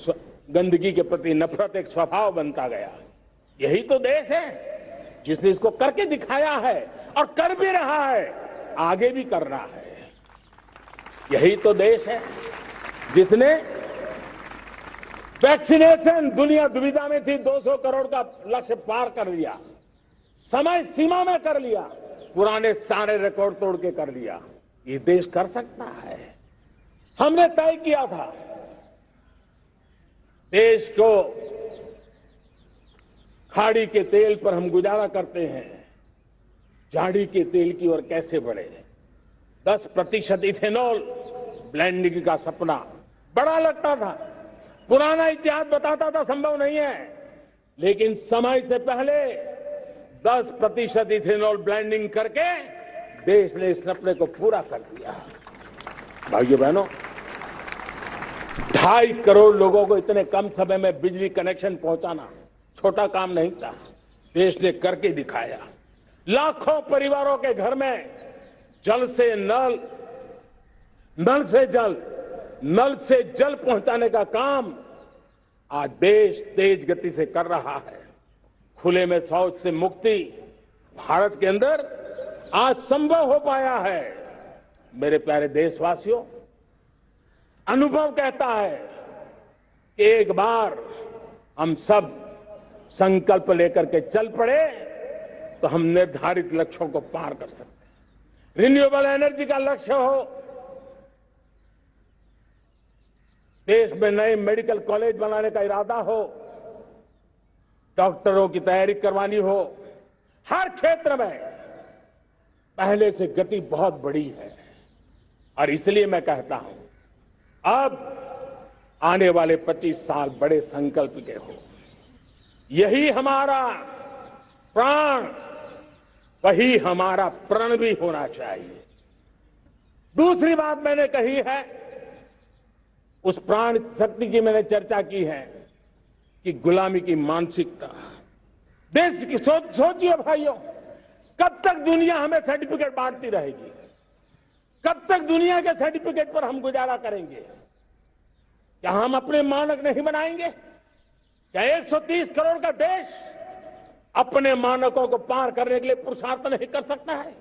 गंदगी के प्रति नफरत एक स्वभाव बनता गया। यही तो देश है जिसने इसको करके दिखाया है और कर भी रहा है, आगे भी कर रहा है। यही तो देश है जिसने वैक्सीनेशन, दुनिया दुविधा में थी, 200 करोड़ का लक्ष्य पार कर लिया, समय सीमा में कर लिया, पुराने सारे रिकॉर्ड तोड़ के कर लिया। ये देश कर सकता है। हमने तय किया था देश को खाड़ी के तेल पर हम गुजारा करते हैं, झाड़ी के तेल की ओर कैसे बढ़े। 10% इथेनॉल ब्लेंडिंग का सपना बड़ा लगता था, पुराना इतिहास बताता था संभव नहीं है, लेकिन समय से पहले 10% इथेनॉल ब्लेंडिंग करके देश ने इस सपने को पूरा कर दिया। भाइयों बहनों, 2.5 करोड़ लोगों को इतने कम समय में बिजली कनेक्शन पहुंचाना छोटा काम नहीं था, देश ने करके दिखाया। लाखों परिवारों के घर में जल से नल, नल से जल, नल से जल पहुंचाने का काम आज देश तेज गति से कर रहा है। खुले में शौच से मुक्ति भारत के अंदर आज संभव हो पाया है। मेरे प्यारे देशवासियों, अनुभव कहता है कि एक बार हम सब संकल्प लेकर के चल पड़े तो हम निर्धारित लक्ष्यों को पार कर सकते हैं। रिन्यूएबल एनर्जी का लक्ष्य हो, देश में नए मेडिकल कॉलेज बनाने का इरादा हो, डॉक्टरों की तैयारी करवानी हो, हर क्षेत्र में पहले से गति बहुत बड़ी है। और इसलिए मैं कहता हूं, अब आने वाले 25 साल बड़े संकल्प के हो। यही हमारा प्राण, वही हमारा प्रण भी होना चाहिए। दूसरी बात मैंने कही है, उस प्राण शक्ति की मैंने चर्चा की है कि गुलामी की मानसिकता। देश की सोचिए भाइयों, कब तक दुनिया हमें सर्टिफिकेट बांटती रहेगी? कब तक दुनिया के सर्टिफिकेट पर हम गुजारा करेंगे? क्या हम अपने मानक नहीं बनाएंगे? क्या 130 करोड़ का देश अपने मानकों को पार करने के लिए पुरुषार्थ नहीं कर सकता है?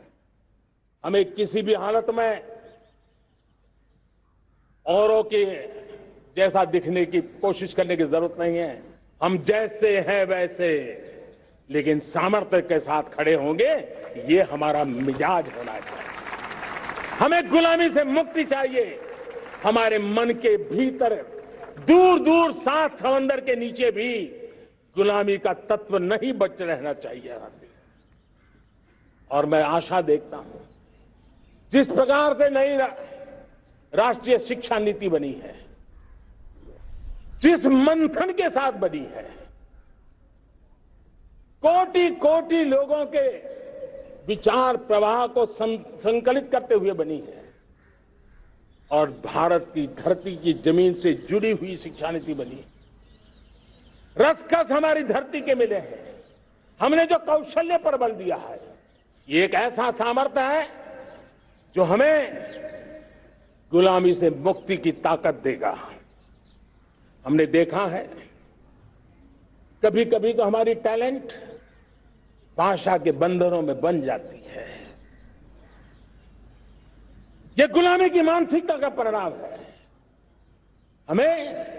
हमें किसी भी हालत में औरों के जैसा दिखने की कोशिश करने की जरूरत नहीं है। हम जैसे हैं वैसे, लेकिन सामर्थ्य के साथ खड़े होंगे, ये हमारा मिजाज होना चाहिए। हमें गुलामी से मुक्ति चाहिए। हमारे मन के भीतर दूर दूर 7 समंदर के नीचे भी गुलामी का तत्व नहीं बच रहना चाहिए। और मैं आशा देखता हूं, जिस प्रकार से नई राष्ट्रीय शिक्षा नीति बनी है, जिस मंथन के साथ बनी है, कोटि कोटि लोगों के विचार प्रवाह को संकलित करते हुए बनी है, और भारत की धरती की जमीन से जुड़ी हुई शिक्षा नीति बनी है। रसखस हमारी धरती के मिले हैं। हमने जो कौशल्य पर बल दिया है, ये एक ऐसा सामर्थ्य है जो हमें गुलामी से मुक्ति की ताकत देगा। हमने देखा है कभी कभी तो हमारी टैलेंट भाषा के बंधनों में बन जाती है। यह गुलामी की मानसिकता का परिणाम है। हमें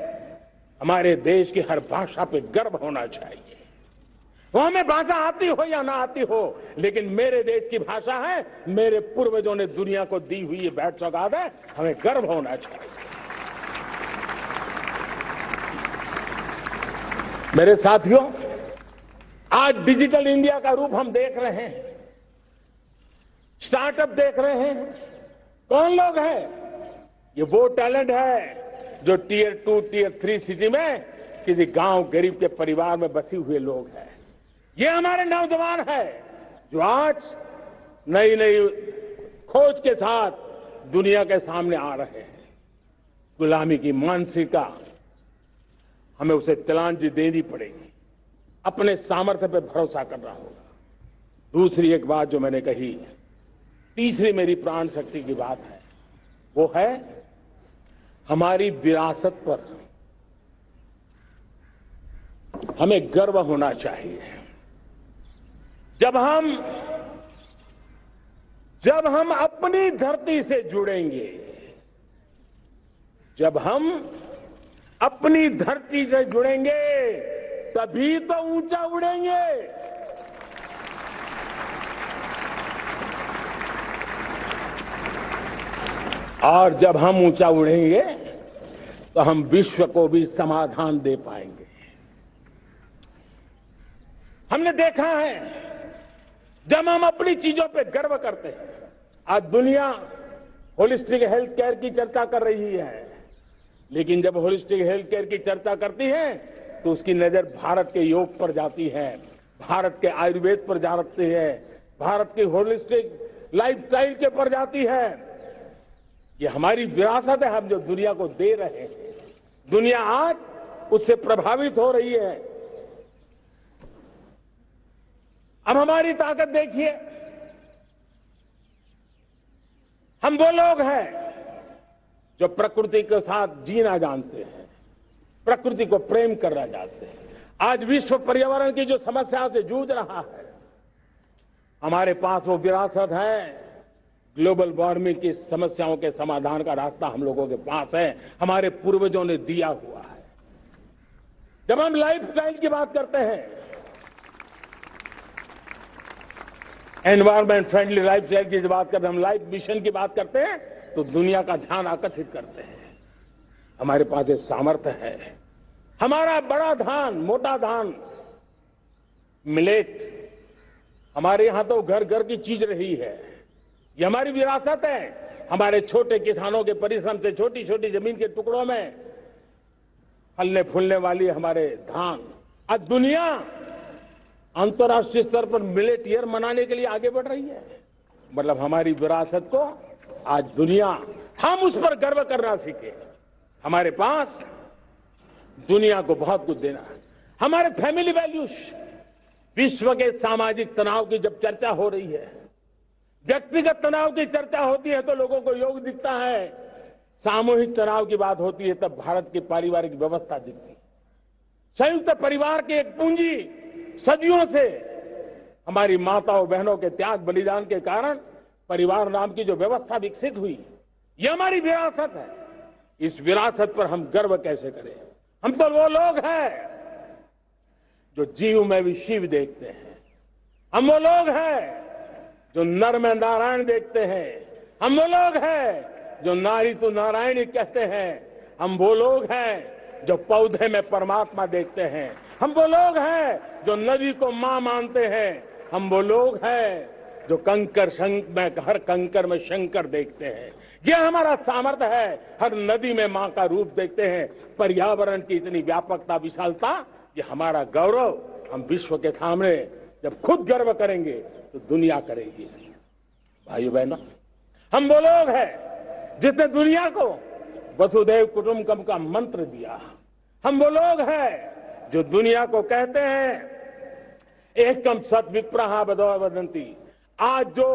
हमारे देश की हर भाषा पे गर्व होना चाहिए। वो हमें भाषा आती हो या ना आती हो, लेकिन मेरे देश की भाषा है, मेरे पूर्वजों ने दुनिया को दी हुई ये भेंट सौगात है, हमें गर्व होना चाहिए। मेरे साथियों, आज डिजिटल इंडिया का रूप हम देख रहे हैं, स्टार्टअप देख रहे हैं। कौन लोग हैं? ये वो टैलेंट है जो टियर 2, टियर 3 सिटी में किसी गांव गरीब के परिवार में बसे हुए लोग हैं। ये हमारे नौजवान हैं जो आज नई नई खोज के साथ दुनिया के सामने आ रहे हैं। गुलामी की मानसिकता हमें उसे तिलांजलि देनी पड़ेगी। अपने सामर्थ्य पर भरोसा करना होगा। दूसरी एक बात जो मैंने कही, तीसरी मेरी प्राण शक्ति की बात है, वो है हमारी विरासत पर हमें गर्व होना चाहिए। जब हम अपनी धरती से जुड़ेंगे, जब हम अपनी धरती से जुड़ेंगे, तभी तो ऊंचा उड़ेंगे। और जब हम ऊंचा उड़ेंगे तो हम विश्व को भी समाधान दे पाएंगे। हमने देखा है, जब हम अपनी चीजों पे गर्व करते हैं, आज दुनिया होलिस्टिक हेल्थ केयर की चर्चा कर रही है, लेकिन जब होलिस्टिक हेल्थ केयर की चर्चा करती है तो उसकी नजर भारत के योग पर जाती है, भारत के आयुर्वेद पर जाती है, भारत की होलिस्टिक लाइफस्टाइल के पर जाती है। ये हमारी विरासत है, हम जो दुनिया को दे रहे हैं। दुनिया आज उससे प्रभावित हो रही है। अब हमारी ताकत देखिए, हम वो लोग हैं जो प्रकृति के साथ जीना जानते हैं, प्रकृति को प्रेम करना जानते हैं। आज विश्व पर्यावरण की जो समस्याओं से जूझ रहा है, हमारे पास वो विरासत है। ग्लोबल वार्मिंग की समस्याओं के समाधान का रास्ता हम लोगों के पास है, हमारे पूर्वजों ने दिया हुआ है। जब हम लाइफस्टाइल की बात करते हैं, एनवायरमेंट फ्रेंडली लाइफस्टाइल की बात करते हैं, हम लाइफ मिशन की बात करते हैं, तो दुनिया का ध्यान आकर्षित करते हैं। हमारे पास एक सामर्थ्य है। हमारा बड़ा धान, मोटा धान, मिलेट, हमारे यहां तो घर घर की चीज रही है। ये हमारी विरासत है। हमारे छोटे किसानों के परिश्रम से छोटी छोटी जमीन के टुकड़ों में फलने फूलने वाली हमारे धान, आज दुनिया अंतर्राष्ट्रीय स्तर पर मिलेट ईयर मनाने के लिए आगे बढ़ रही है। मतलब हमारी विरासत को आज दुनिया, हम उस पर गर्व करना सीखे। हमारे पास दुनिया को बहुत कुछ देना है। हमारे फैमिली वैल्यूज, विश्व के सामाजिक तनाव की जब चर्चा हो रही है, व्यक्तिगत तनाव की चर्चा होती है तो लोगों को योग दिखता है, सामूहिक तनाव की बात होती है तब भारत की पारिवारिक व्यवस्था दिखती है। संयुक्त परिवार की एक पूंजी सदियों से हमारी माताओं बहनों के त्याग बलिदान के कारण परिवार नाम की जो व्यवस्था विकसित हुई, ये हमारी विरासत है। इस विरासत पर हम गर्व कैसे करें? हम तो वो लोग हैं जो जीव में भी शिव देखते हैं। हम वो लोग हैं जो नर में नारायण देखते हैं। हम वो लोग हैं जो नारी तो नारायणी कहते हैं। हम वो लोग हैं जो पौधे में परमात्मा देखते हैं। हम वो लोग हैं जो नदी को मां मानते हैं। हम वो लोग हैं जो कंकर में, हर कंकर में शंकर देखते हैं। यह हमारा सामर्थ्य है। हर नदी में मां का रूप देखते हैं। पर्यावरण की इतनी व्यापकता, विशालता, ये हमारा गौरव। हम विश्व के सामने जब खुद गर्व करेंगे तो दुनिया करेगी। भाइयों बहनों, हम वो लोग हैं जिसने दुनिया को वसुधैव कुटुंबकम का मंत्र दिया। हम वो लोग हैं जो दुनिया को कहते हैं एकम सत विप्रहा बदौ वदंती। आज जो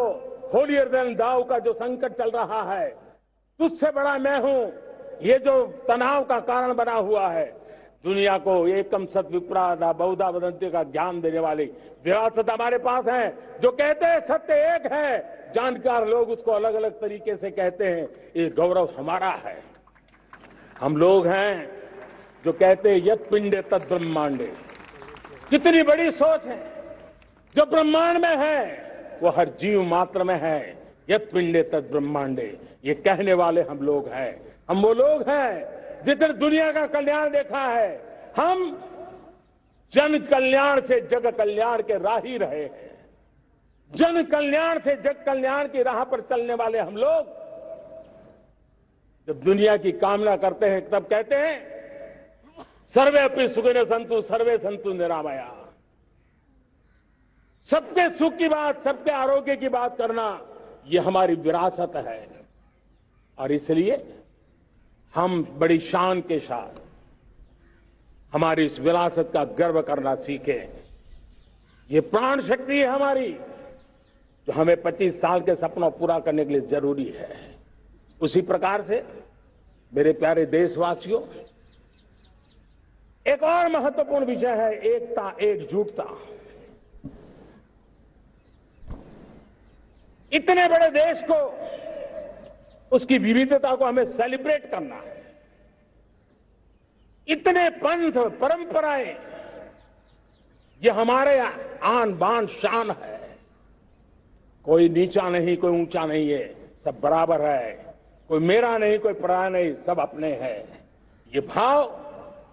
होलियर देन दाऊ का जो संकट चल रहा है, तुझसे बड़ा मैं हूं, ये जो तनाव का कारण बना हुआ है, दुनिया को एकम सत विप्रा बहुधा वदंती का ज्ञान देने वाली विरासत हमारे पास है। जो कहते हैं सत्य एक है, जानकार लोग उसको अलग अलग तरीके से कहते हैं। ये गौरव हमारा है। हम लोग हैं जो कहते हैं यत् पिंडे तत् ब्रह्मांडे। कितनी बड़ी सोच है। जो ब्रह्मांड में है वो हर जीव मात्र में है। यत् पिंडे तत् ब्रह्मांडे, ये कहने वाले हम लोग हैं। हम वो लोग हैं जितने दुनिया का कल्याण देखा है। हम जन कल्याण से जग कल्याण के राही रहे हैं। जन कल्याण से जग कल्याण की राह पर चलने वाले हम लोग जब दुनिया की कामना करते हैं तब कहते हैं सर्वे अपनी सुखिनो संतु सर्वे संतु निरामया। सबके सुख की बात, सबके आरोग्य की बात करना, यह हमारी विरासत है। और इसलिए हम बड़ी शान के साथ हमारी इस विरासत का गर्व करना सीखें। ये प्राण शक्ति है हमारी, जो हमें 25 साल के सपनों पूरा करने के लिए जरूरी है। उसी प्रकार से मेरे प्यारे देशवासियों, एक और महत्वपूर्ण विषय है एकता, एकजुटता। इतने बड़े देश को, उसकी विविधता को हमें सेलिब्रेट करना है। इतने पंथ, परंपराएं, ये हमारे आन बान शान है। कोई नीचा नहीं, कोई ऊंचा नहीं है, सब बराबर है। कोई मेरा नहीं, कोई पराया नहीं, सब अपने हैं। ये भाव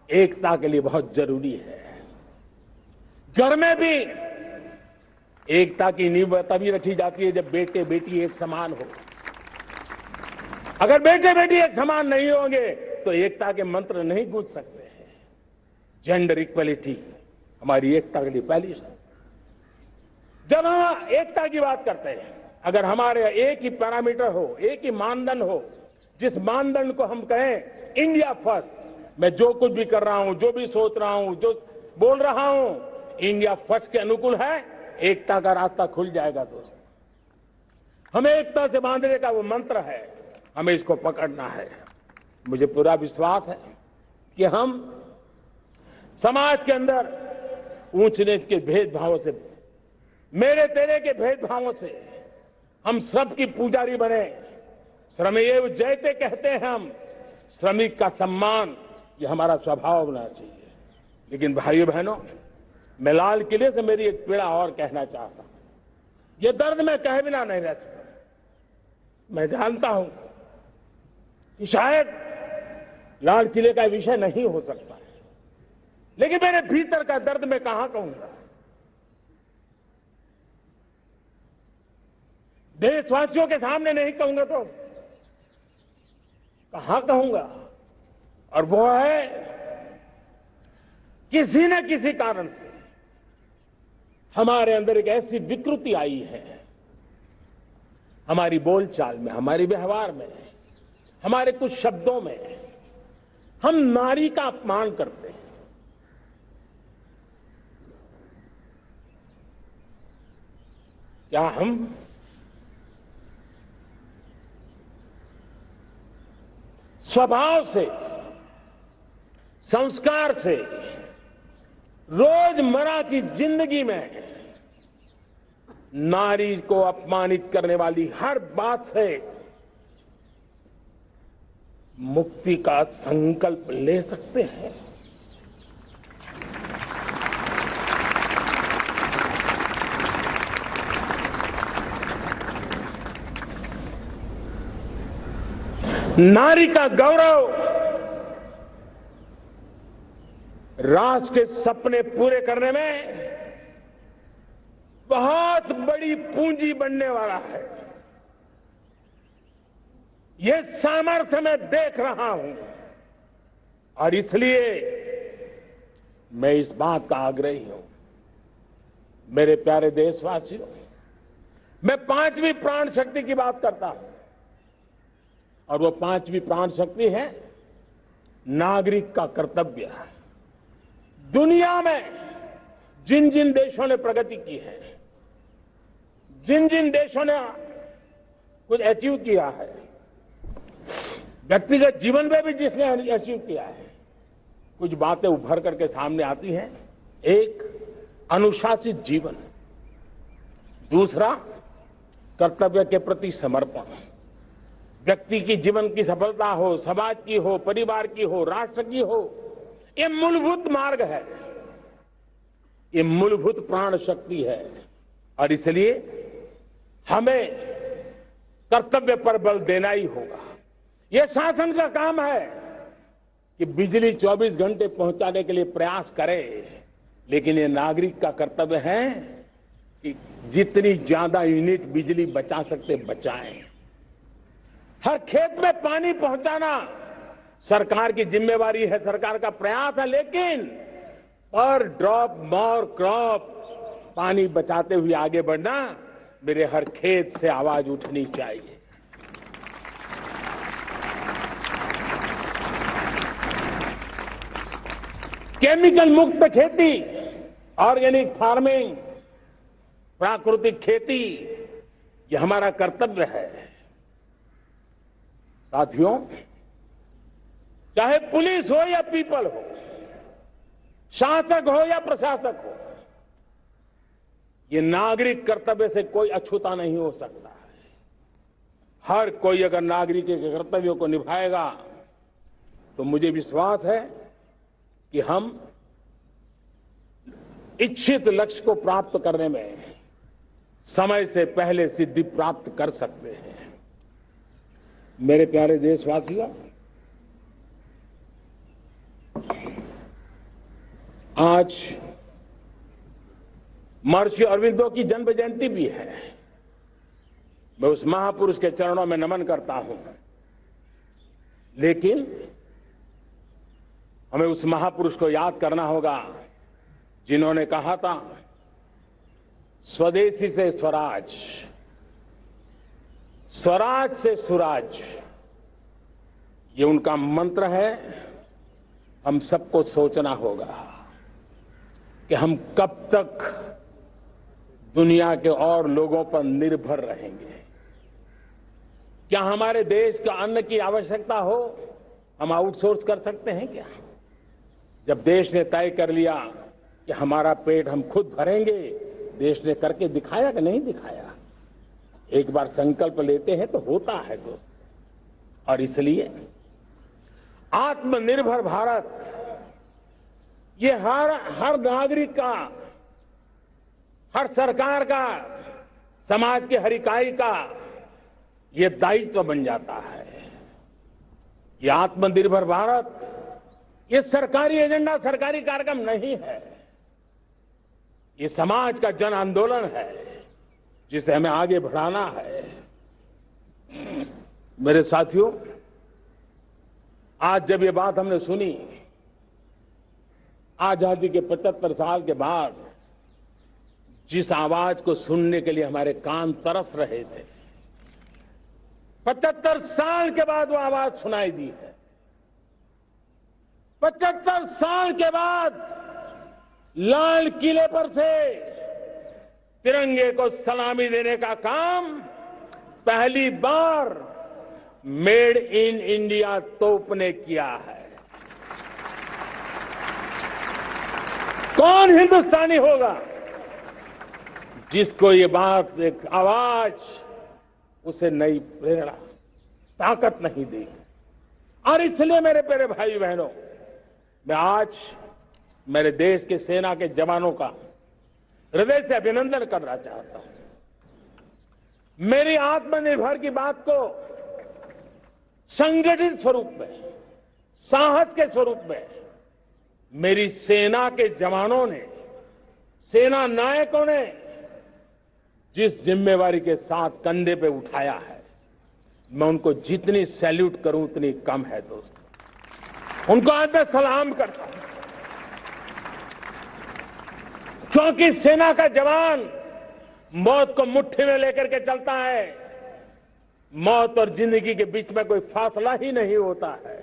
एकता के लिए बहुत जरूरी है। घर में भी एकता की नींव तभी रखी जाती है जब बेटे बेटी एक समान हो। अगर बेटे बेटी एक समान नहीं होंगे तो एकता के मंत्र नहीं गूंज सकते हैं। जेंडर इक्वलिटी हमारी एकता के लिए पहली शर्त। जब हम एकता की बात करते हैं, अगर हमारे एक ही पैरामीटर हो, एक ही मानदंड हो, जिस मानदंड को हम कहें इंडिया फर्स्ट, मैं जो कुछ भी कर रहा हूं, जो भी सोच रहा हूं, जो बोल रहा हूं, इंडिया फर्स्ट के अनुकूल है, एकता का रास्ता खुल जाएगा। दोस्त, हमें एकता से बांधने का वो मंत्र है, हमें इसको पकड़ना है। मुझे पूरा विश्वास है कि हम समाज के अंदर ऊंच नीच के भेदभावों से, मेरे तेरे के भेदभावों से हम सबकी पुजारी बने। श्रमेव जयते कहते हैं हम, श्रमिक का सम्मान, ये हमारा स्वभाव होना चाहिए। लेकिन भाइयों बहनों, मैं लाल किले से मेरी एक पीड़ा और कहना चाहता हूं। ये दर्द मैं कहे बिना नहीं रह सकता। मैं जानता हूं कि शायद लाल किले का विषय नहीं हो सकता है, लेकिन मेरे भीतर का दर्द मैं कहां कहूंगा। देशवासियों के सामने नहीं कहूंगा तो कहां कहूंगा। और वो है, किसी न किसी कारण से हमारे अंदर एक ऐसी विकृति आई है, हमारी बोलचाल में, हमारे व्यवहार में, हमारे कुछ शब्दों में, हम नारी का अपमान करते हैं। क्या हम स्वभाव से, संस्कार से, रोजमर्रा की जिंदगी में नारी को अपमानित करने वाली हर बात से मुक्ति का संकल्प ले सकते हैं? नारी का गौरव राष्ट्र के सपने पूरे करने में बहुत बड़ी पूंजी बनने वाला है। ये सामर्थ्य मैं देख रहा हूं और इसलिए मैं इस बात का आग्रही हूं। मेरे प्यारे देशवासियों, मैं 5वीं प्राण शक्ति की बात करता हूं और वो 5वीं प्राण शक्ति है नागरिक का कर्तव्य। दुनिया में जिन जिन देशों ने प्रगति की है, जिन जिन देशों ने कुछ अचीव किया है, व्यक्तिगत जीवन में भी जिसने अचीव किया है, कुछ बातें उभर करके सामने आती हैं। एक, अनुशासित जीवन। दूसरा, कर्तव्य के प्रति समर्पण। व्यक्ति की जीवन की सफलता हो, समाज की हो, परिवार की हो, राष्ट्र की हो, ये मूलभूत मार्ग है, ये मूलभूत प्राण शक्ति है। और इसलिए हमें कर्तव्य पर बल देना ही होगा। ये शासन का काम है कि बिजली 24 घंटे पहुंचाने के लिए प्रयास करे, लेकिन ये नागरिक का कर्तव्य है कि जितनी ज्यादा यूनिट बिजली बचा सकते बचाएं। हर खेत में पानी पहुंचाना सरकार की जिम्मेवारी है, सरकार का प्रयास है, लेकिन पर ड्रॉप मोर क्रॉप, पानी बचाते हुए आगे बढ़ना, मेरे हर खेत से आवाज उठनी चाहिए। केमिकल मुक्त खेती, ऑर्गेनिक फार्मिंग, प्राकृतिक खेती, ये हमारा कर्तव्य है। साथियों, चाहे पुलिस हो या पीपल हो, शासक हो या प्रशासक हो, ये नागरिक कर्तव्य से कोई अछूता नहीं हो सकता है। हर कोई अगर नागरिक के कर्तव्यों को निभाएगा तो मुझे विश्वास है कि हम इच्छित लक्ष्य को प्राप्त करने में समय से पहले सिद्धि प्राप्त कर सकते हैं। मेरे प्यारे देशवासियों, आज महर्षि अरविंदो की जन्म जयंती भी है। मैं उस महापुरुष के चरणों में नमन करता हूं, लेकिन हमें उस महापुरुष को याद करना होगा जिन्होंने कहा था, स्वदेशी से स्वराज, स्वराज से सुराज। ये उनका मंत्र है। हम सबको सोचना होगा कि हम कब तक दुनिया के और लोगों पर निर्भर रहेंगे। क्या हमारे देश का अन्न की आवश्यकता हो, हम आउटसोर्स कर सकते हैं क्या? जब देश ने तय कर लिया कि हमारा पेट हम खुद भरेंगे, देश ने करके दिखाया कि नहीं दिखाया? एक बार संकल्प लेते हैं तो होता है दोस्त। और इसलिए आत्मनिर्भर भारत, ये हर नागरिक का, हर सरकार का, समाज के हर इकाई का ये दायित्व बन जाता है। ये आत्मनिर्भर भारत, ये सरकारी एजेंडा, सरकारी कार्यक्रम नहीं है। ये समाज का जन आंदोलन है जिसे हमें आगे बढ़ाना है। मेरे साथियों, आज जब ये बात हमने सुनी, आजादी के 75 साल के बाद जिस आवाज को सुनने के लिए हमारे कान तरस रहे थे, 75 साल के बाद वो आवाज सुनाई दी है। 75 साल के बाद लाल किले पर से तिरंगे को सलामी देने का काम पहली बार मेड इन इंडिया तोप ने किया है। कौन हिंदुस्तानी होगा जिसको ये बात, एक आवाज उसे नई प्रेरणा, ताकत नहीं देगी? और इसलिए मेरे प्यारे भाई बहनों, मैं आज मेरे देश के सेना के जवानों का हृदय से अभिनंदन करना चाहता हूं। मेरी आत्मनिर्भर की बात को संगठित स्वरूप में, साहस के स्वरूप में मेरी सेना के जवानों ने, सेना नायकों ने जिस जिम्मेवारी के साथ कंधे पे उठाया है, मैं उनको जितनी सैल्यूट करूं उतनी कम है दोस्तों। उनको आज मैं सलाम करता हूं, क्योंकि सेना का जवान मौत को मुट्ठी में लेकर के चलता है। मौत और जिंदगी के बीच में कोई फासला ही नहीं होता है,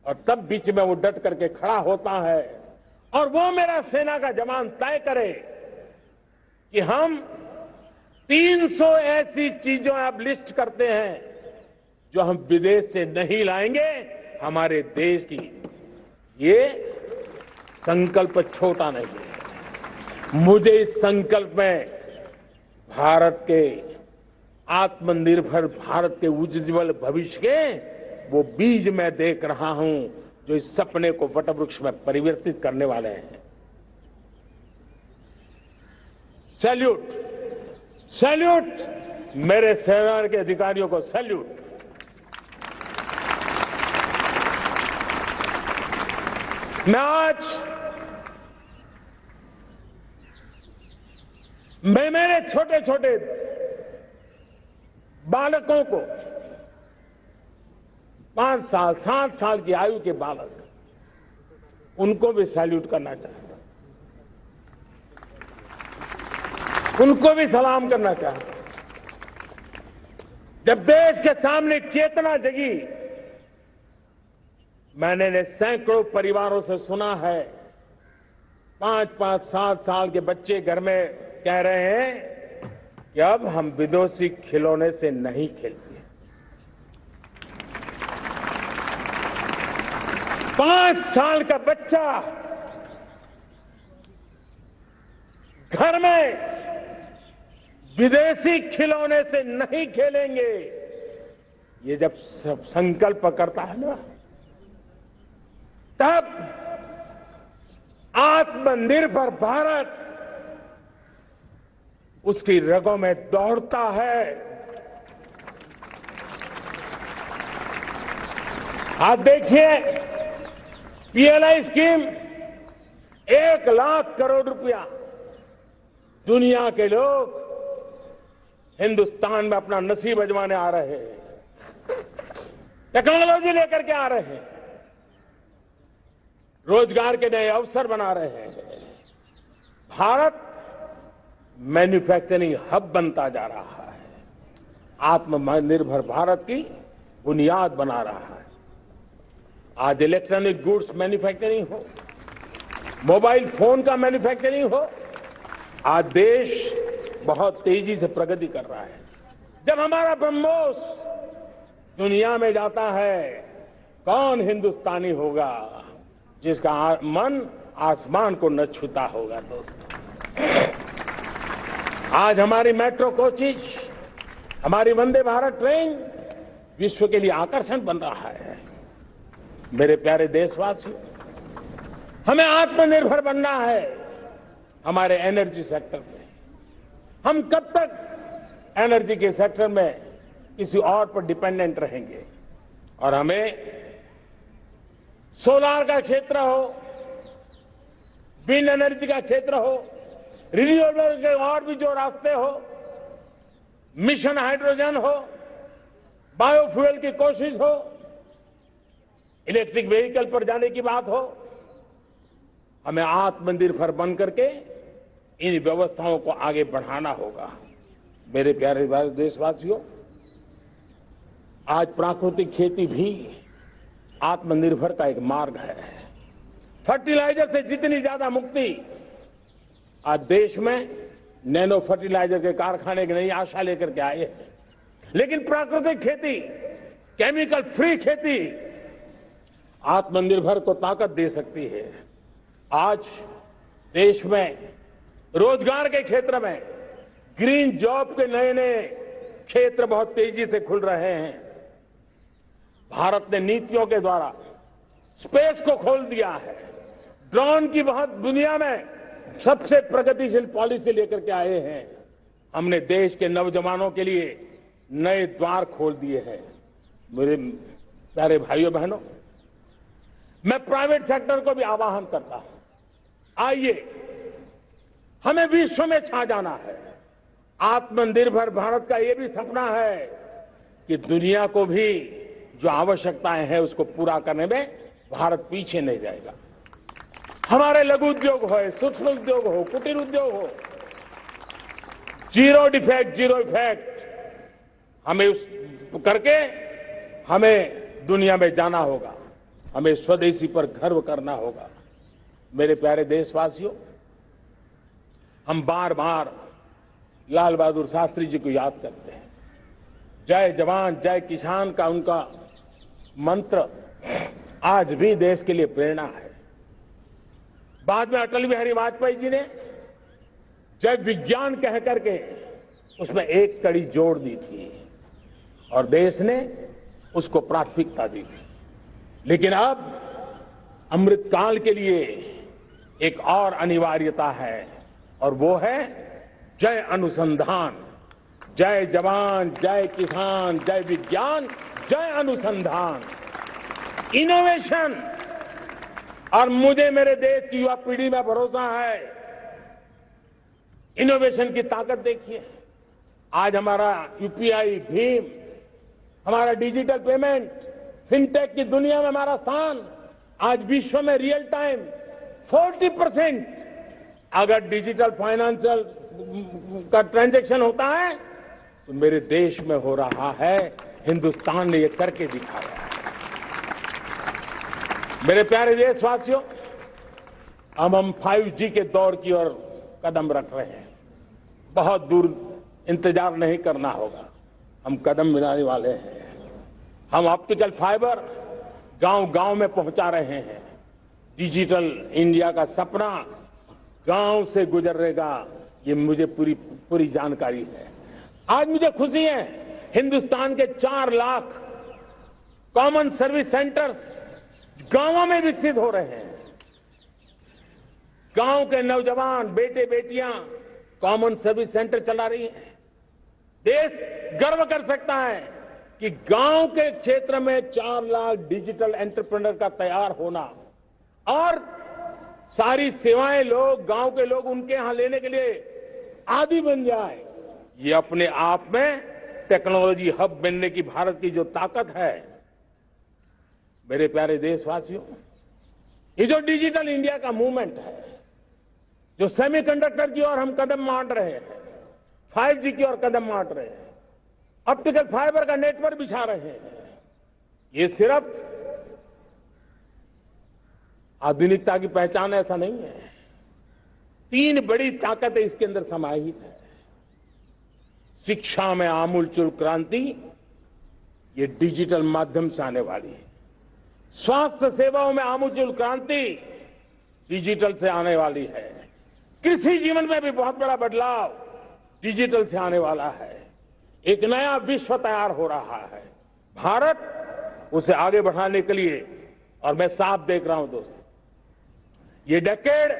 और तब बीच में वो डट करके खड़ा होता है। और वो मेरा सेना का जवान तय करे कि हम 300 ऐसी चीजों आप लिस्ट करते हैं जो हम विदेश से नहीं लाएंगे, हमारे देश की। ये संकल्प छोटा नहीं है। मुझे इस संकल्प में भारत के आत्मनिर्भर भारत के उज्जवल भविष्य के वो बीज मैं देख रहा हूं जो इस सपने को वटवृक्ष में परिवर्तित करने वाले हैं। सैल्यूट, सैल्यूट मेरे सेना के अधिकारियों को, सैल्यूट। मैं मेरे छोटे छोटे बालकों को, 5 साल 7 साल की आयु के बालक, उनको भी सैल्यूट करना चाहता हूं, उनको भी सलाम करना चाहता हूं। जब देश के सामने चेतना जगी, मैंने सैकड़ों परिवारों से सुना है 5-5, 7 साल के बच्चे घर में कह रहे हैं कि अब हम विदेशी खिलौने से नहीं खेलते। 5 साल का बच्चा घर में विदेशी खिलौने से नहीं खेलेंगे, ये जब सब संकल्प करता है ना, तब आत्मनिर्भर भारत उसकी रगों में दौड़ता है। आप देखिए, पीएलआई स्कीम 1 लाख करोड़ रुपया दुनिया के लोग हिंदुस्तान में अपना नसीब आजमाने आ रहे हैं, टेक्नोलॉजी लेकर के आ रहे हैं, रोजगार के नए अवसर बना रहे हैं। भारत मैन्युफैक्चरिंग हब बनता जा रहा है, आत्मनिर्भर भारत की बुनियाद बना रहा है। आज इलेक्ट्रॉनिक गुड्स मैन्युफैक्चरिंग हो, मोबाइल फोन का मैन्युफैक्चरिंग हो, आज देश बहुत तेजी से प्रगति कर रहा है। जब हमारा ब्रह्मोस दुनिया में जाता है, कौन हिंदुस्तानी होगा जिसका मन आसमान को न छूता होगा। दोस्तों, आज हमारी मेट्रो कोचेज, हमारी वंदे भारत ट्रेन विश्व के लिए आकर्षण बन रहा है। मेरे प्यारे देशवासियों, हमें आत्मनिर्भर बनना है हमारे एनर्जी सेक्टर में। हम कब तक एनर्जी के सेक्टर में किसी और पर डिपेंडेंट रहेंगे? और हमें सोलार का क्षेत्र हो, विंड एनर्जी का क्षेत्र हो, रिन्यूएबल के और भी जो रास्ते हो, मिशन हाइड्रोजन हो, बायोफ्यूल की कोशिश हो, इलेक्ट्रिक व्हीकल पर जाने की बात हो, हमें आत्मनिर्भर बन करके इन व्यवस्थाओं को आगे बढ़ाना होगा। मेरे प्यारे देशवासियों, आज प्राकृतिक खेती भी आत्मनिर्भर का एक मार्ग है। फर्टिलाइजर से जितनी ज्यादा मुक्ति, आज देश में नैनो फर्टिलाइजर के कारखाने की नई आशा लेकर के आए हैं। लेकिन प्राकृतिक खेती, केमिकल फ्री खेती आत्मनिर्भर को ताकत दे सकती है। आज देश में रोजगार के क्षेत्र में ग्रीन जॉब के नए नए क्षेत्र बहुत तेजी से खुल रहे हैं। भारत ने नीतियों के द्वारा स्पेस को खोल दिया है। ड्रोन की बहुत दुनिया में सबसे प्रगतिशील पॉलिसी लेकर के आए हैं। हमने देश के नौजवानों के लिए नए द्वार खोल दिए हैं। मेरे प्यारे भाइयों बहनों, मैं प्राइवेट सेक्टर को भी आह्वान करता हूं, आइए हमें विश्व में छा जाना है। आत्मनिर्भर भारत का ये भी सपना है कि दुनिया को भी जो आवश्यकताएं हैं उसको पूरा करने में भारत पीछे नहीं जाएगा। हमारे लघु उद्योग हो, सूक्ष्म उद्योग हो, कुटीर उद्योग हो, जीरो डिफेक्ट, जीरो इफेक्ट, हमें उस करके हमें दुनिया में जाना होगा। हमें स्वदेशी पर गर्व करना होगा। मेरे प्यारे देशवासियों, हम बार बार लाल बहादुर शास्त्री जी को याद करते हैं। जय जवान जय किसान का उनका मंत्र आज भी देश के लिए प्रेरणा है। बाद में अटल बिहारी वाजपेयी जी ने जय विज्ञान कह करके उसमें एक कड़ी जोड़ दी थी और देश ने उसको प्राथमिकता दी थी। लेकिन अब अमृतकाल के लिए एक और अनिवार्यता है और वो है जय अनुसंधान। जय जवान जय किसान जय विज्ञान जय अनुसंधान, इनोवेशन। और मुझे मेरे देश की युवा पीढ़ी में भरोसा है, इनोवेशन की ताकत देखिए। आज हमारा यूपीआई, भीम, हमारा डिजिटल पेमेंट, फिनटेक की दुनिया में हमारा स्थान, आज विश्व में रियल टाइम 40% अगर डिजिटल फाइनेंशियल का ट्रांजैक्शन होता है तो मेरे देश में हो रहा है। हिंदुस्तान ने ये करके दिखाया है। मेरे प्यारे देशवासियों, अब हम 5G के दौर की ओर कदम रख रहे हैं। बहुत दूर इंतजार नहीं करना होगा, हम कदम मिलाने वाले हैं। हम ऑप्टिकल फाइबर गांव-गांव में पहुंचा रहे हैं। डिजिटल इंडिया का सपना गांव से गुजरेगा, ये मुझे पूरी जानकारी है। आज मुझे खुशी है, हिंदुस्तान के 4 लाख कॉमन सर्विस सेंटर्स गांवों में विकसित हो रहे हैं। गांव के नौजवान बेटे बेटियां कॉमन सर्विस सेंटर चला रही हैं। देश गर्व कर सकता है कि गांव के क्षेत्र में 4 लाख डिजिटल एंटरप्रेन्योर का तैयार होना और सारी सेवाएं गांव के लोग उनके यहां लेने के लिए आदी बन जाए, ये अपने आप में टेक्नोलॉजी हब बनने की भारत की जो ताकत है। मेरे प्यारे देशवासियों, ये जो डिजिटल इंडिया का मूवमेंट है, जो सेमीकंडक्टर की ओर हम कदम मांड रहे हैं, 5G की ओर कदम मांड रहे हैं, ऑप्टिकल फाइबर का नेटवर्क बिछा रहे हैं, ये सिर्फ आधुनिकता की पहचान ऐसा नहीं है। 3 बड़ी ताकतें इसके अंदर समाहित है। शिक्षा में आमूलचूल क्रांति, ये डिजिटल माध्यम से आने वाली है। स्वास्थ्य सेवाओं में आमूलचूल क्रांति डिजिटल से आने वाली है। कृषि जीवन में भी बहुत बड़ा बदलाव डिजिटल से आने वाला है। एक नया विश्व तैयार हो रहा है। भारत उसे आगे बढ़ाने के लिए, और मैं साफ देख रहा हूं दोस्तों, ये डेकेड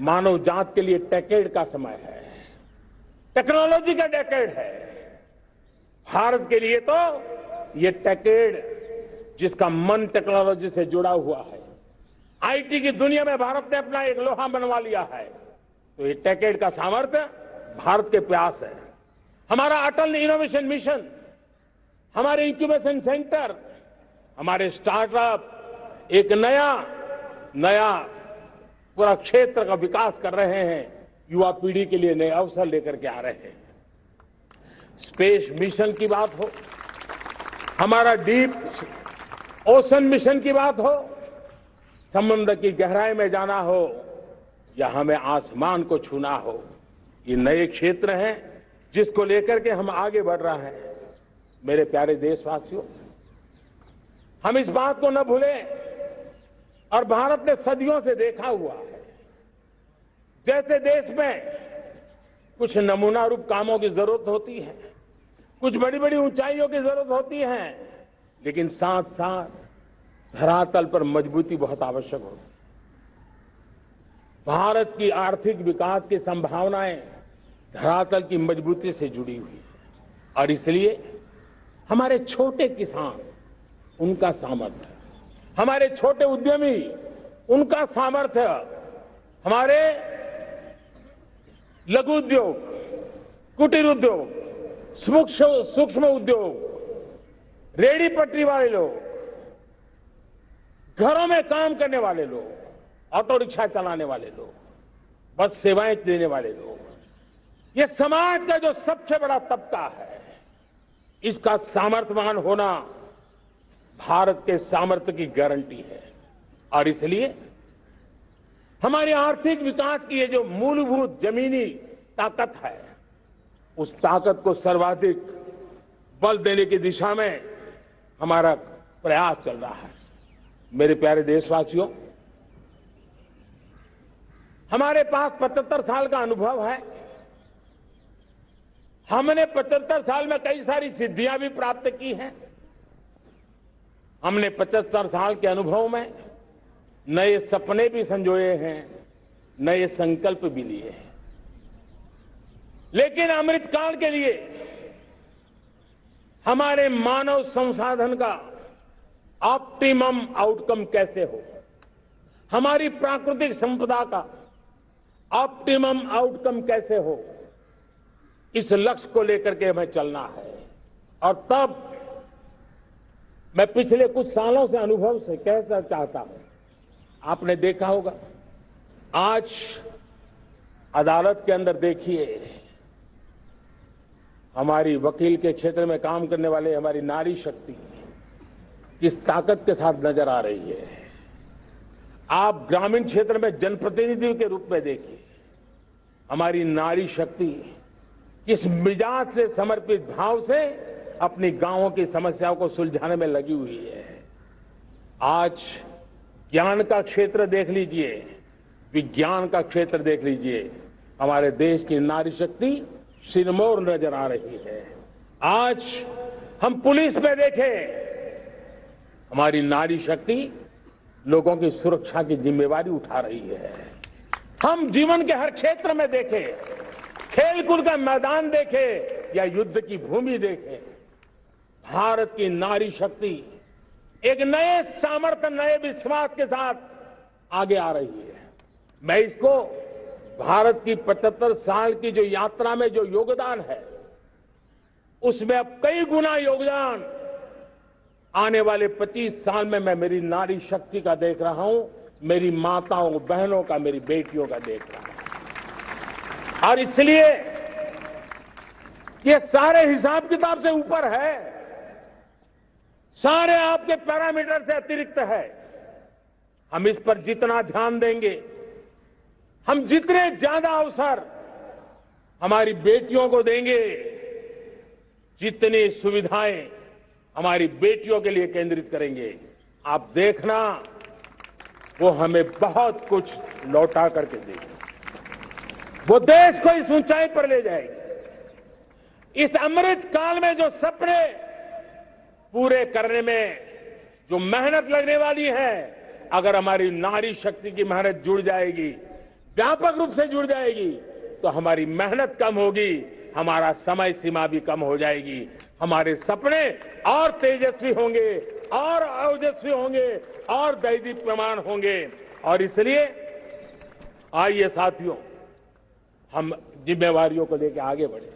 मानव जात के लिए टेकेड का समय है, टेक्नोलॉजी का डेकेड है। भारत के लिए तो ये टेकेड जिसका मन टेक्नोलॉजी से जुड़ा हुआ है, आईटी की दुनिया में भारत ने अपना एक लोहा बनवा लिया है, तो ये टेकेड का सामर्थ्य भारत के प्रयास है। हमारा अटल इनोवेशन मिशन, हमारे इंक्यूबेशन सेंटर, हमारे स्टार्टअप एक नया पूरा क्षेत्र का विकास कर रहे हैं। युवा पीढ़ी के लिए नए अवसर लेकर के आ रहे हैं। स्पेस मिशन की बात हो, हमारा डीप ओशन मिशन की बात हो, समुद्र की गहराई में जाना हो या हमें आसमान को छूना हो, ये नए क्षेत्र हैं जिसको लेकर के हम आगे बढ़ रहे हैं। मेरे प्यारे देशवासियों, हम इस बात को न भूलें, और भारत ने सदियों से देखा हुआ है, जैसे देश में कुछ नमूना रूप कामों की जरूरत होती है, कुछ बड़ी बड़ी ऊंचाइयों की जरूरत होती है, लेकिन साथ साथ धरातल पर मजबूती बहुत आवश्यक होती है। भारत की आर्थिक विकास की संभावनाएं धरातल की मजबूती से जुड़ी हुई है, और इसलिए हमारे छोटे किसान, उनका सामर्थ्य, हमारे छोटे उद्यमी, उनका सामर्थ्य, हमारे लघु उद्योग, कुटीर उद्योग, सूक्ष्म उद्योग, रेहड़ी पटरी वाले लोग, घरों में काम करने वाले लोग, ऑटो रिक्शा चलाने वाले लोग, बस सेवाएं देने वाले लोग, ये समाज का जो सबसे बड़ा तबका है, इसका सामर्थ्यवान होना भारत के सामर्थ्य की गारंटी है। और इसलिए हमारे आर्थिक विकास की ये जो मूलभूत जमीनी ताकत है, उस ताकत को सर्वाधिक बल देने की दिशा में हमारा प्रयास चल रहा है। मेरे प्यारे देशवासियों, हमारे पास 75 साल का अनुभव है। हमने 75 साल में कई सारी सिद्धियां भी प्राप्त की हैं। हमने 75 साल के अनुभव में नए सपने भी संजोए हैं, नए संकल्प भी लिए हैं। लेकिन अमृतकाल के लिए हमारे मानव संसाधन का ऑप्टिमम आउटकम कैसे हो, हमारी प्राकृतिक संपदा का ऑप्टिमम आउटकम कैसे हो, इस लक्ष्य को लेकर के हमें चलना है। और तब मैं पिछले कुछ सालों से अनुभव से कहना चाहता हूं, आपने देखा होगा, आज अदालत के अंदर देखिए, हमारी वकील के क्षेत्र में काम करने वाले हमारी नारी शक्ति किस ताकत के साथ नजर आ रही है। आप ग्रामीण क्षेत्र में जनप्रतिनिधियों के रूप में देखिए, हमारी नारी शक्ति किस मिजाज से, समर्पित भाव से अपनी गांवों की समस्याओं को सुलझाने में लगी हुई है। आज ज्ञान का क्षेत्र देख लीजिए, विज्ञान का क्षेत्र देख लीजिए, हमारे देश की नारी शक्ति सिरमौर नजर आ रही है। आज हम पुलिस में देखें, हमारी नारी शक्ति लोगों की सुरक्षा की जिम्मेवारी उठा रही है। हम जीवन के हर क्षेत्र में देखें, खेलकूद का मैदान देखें या युद्ध की भूमि देखें, भारत की नारी शक्ति एक नए सामर्थ्य, नए विश्वास के साथ आगे आ रही है। मैं इसको भारत की 75 साल की जो यात्रा में जो योगदान है, उसमें अब कई गुना योगदान आने वाले 25 साल में मैं मेरी नारी शक्ति का देख रहा हूं, मेरी माताओं, बहनों का, मेरी बेटियों का देख रहा हूं। और इसलिए ये सारे हिसाब किताब से ऊपर है, सारे आपके पैरामीटर से अतिरिक्त है। हम इस पर जितना ध्यान देंगे, हम जितने ज्यादा अवसर हमारी बेटियों को देंगे, जितनी सुविधाएं हमारी बेटियों के लिए केंद्रित करेंगे, आप देखना वो हमें बहुत कुछ लौटा करके देगी। वो देश को इस ऊंचाई पर ले जाएगी। इस अमृत काल में जो सपने पूरे करने में जो मेहनत लगने वाली है, अगर हमारी नारी शक्ति की मेहनत जुड़ जाएगी, व्यापक रूप से जुड़ जाएगी, तो हमारी मेहनत कम होगी, हमारा समय सीमा भी कम हो जाएगी, हमारे सपने और तेजस्वी होंगे, और ओजस्वी होंगे, और दैदीप्यमान होंगे। और इसलिए आइए साथियों, हम जिम्मेवारियों को लेकर आगे बढ़े।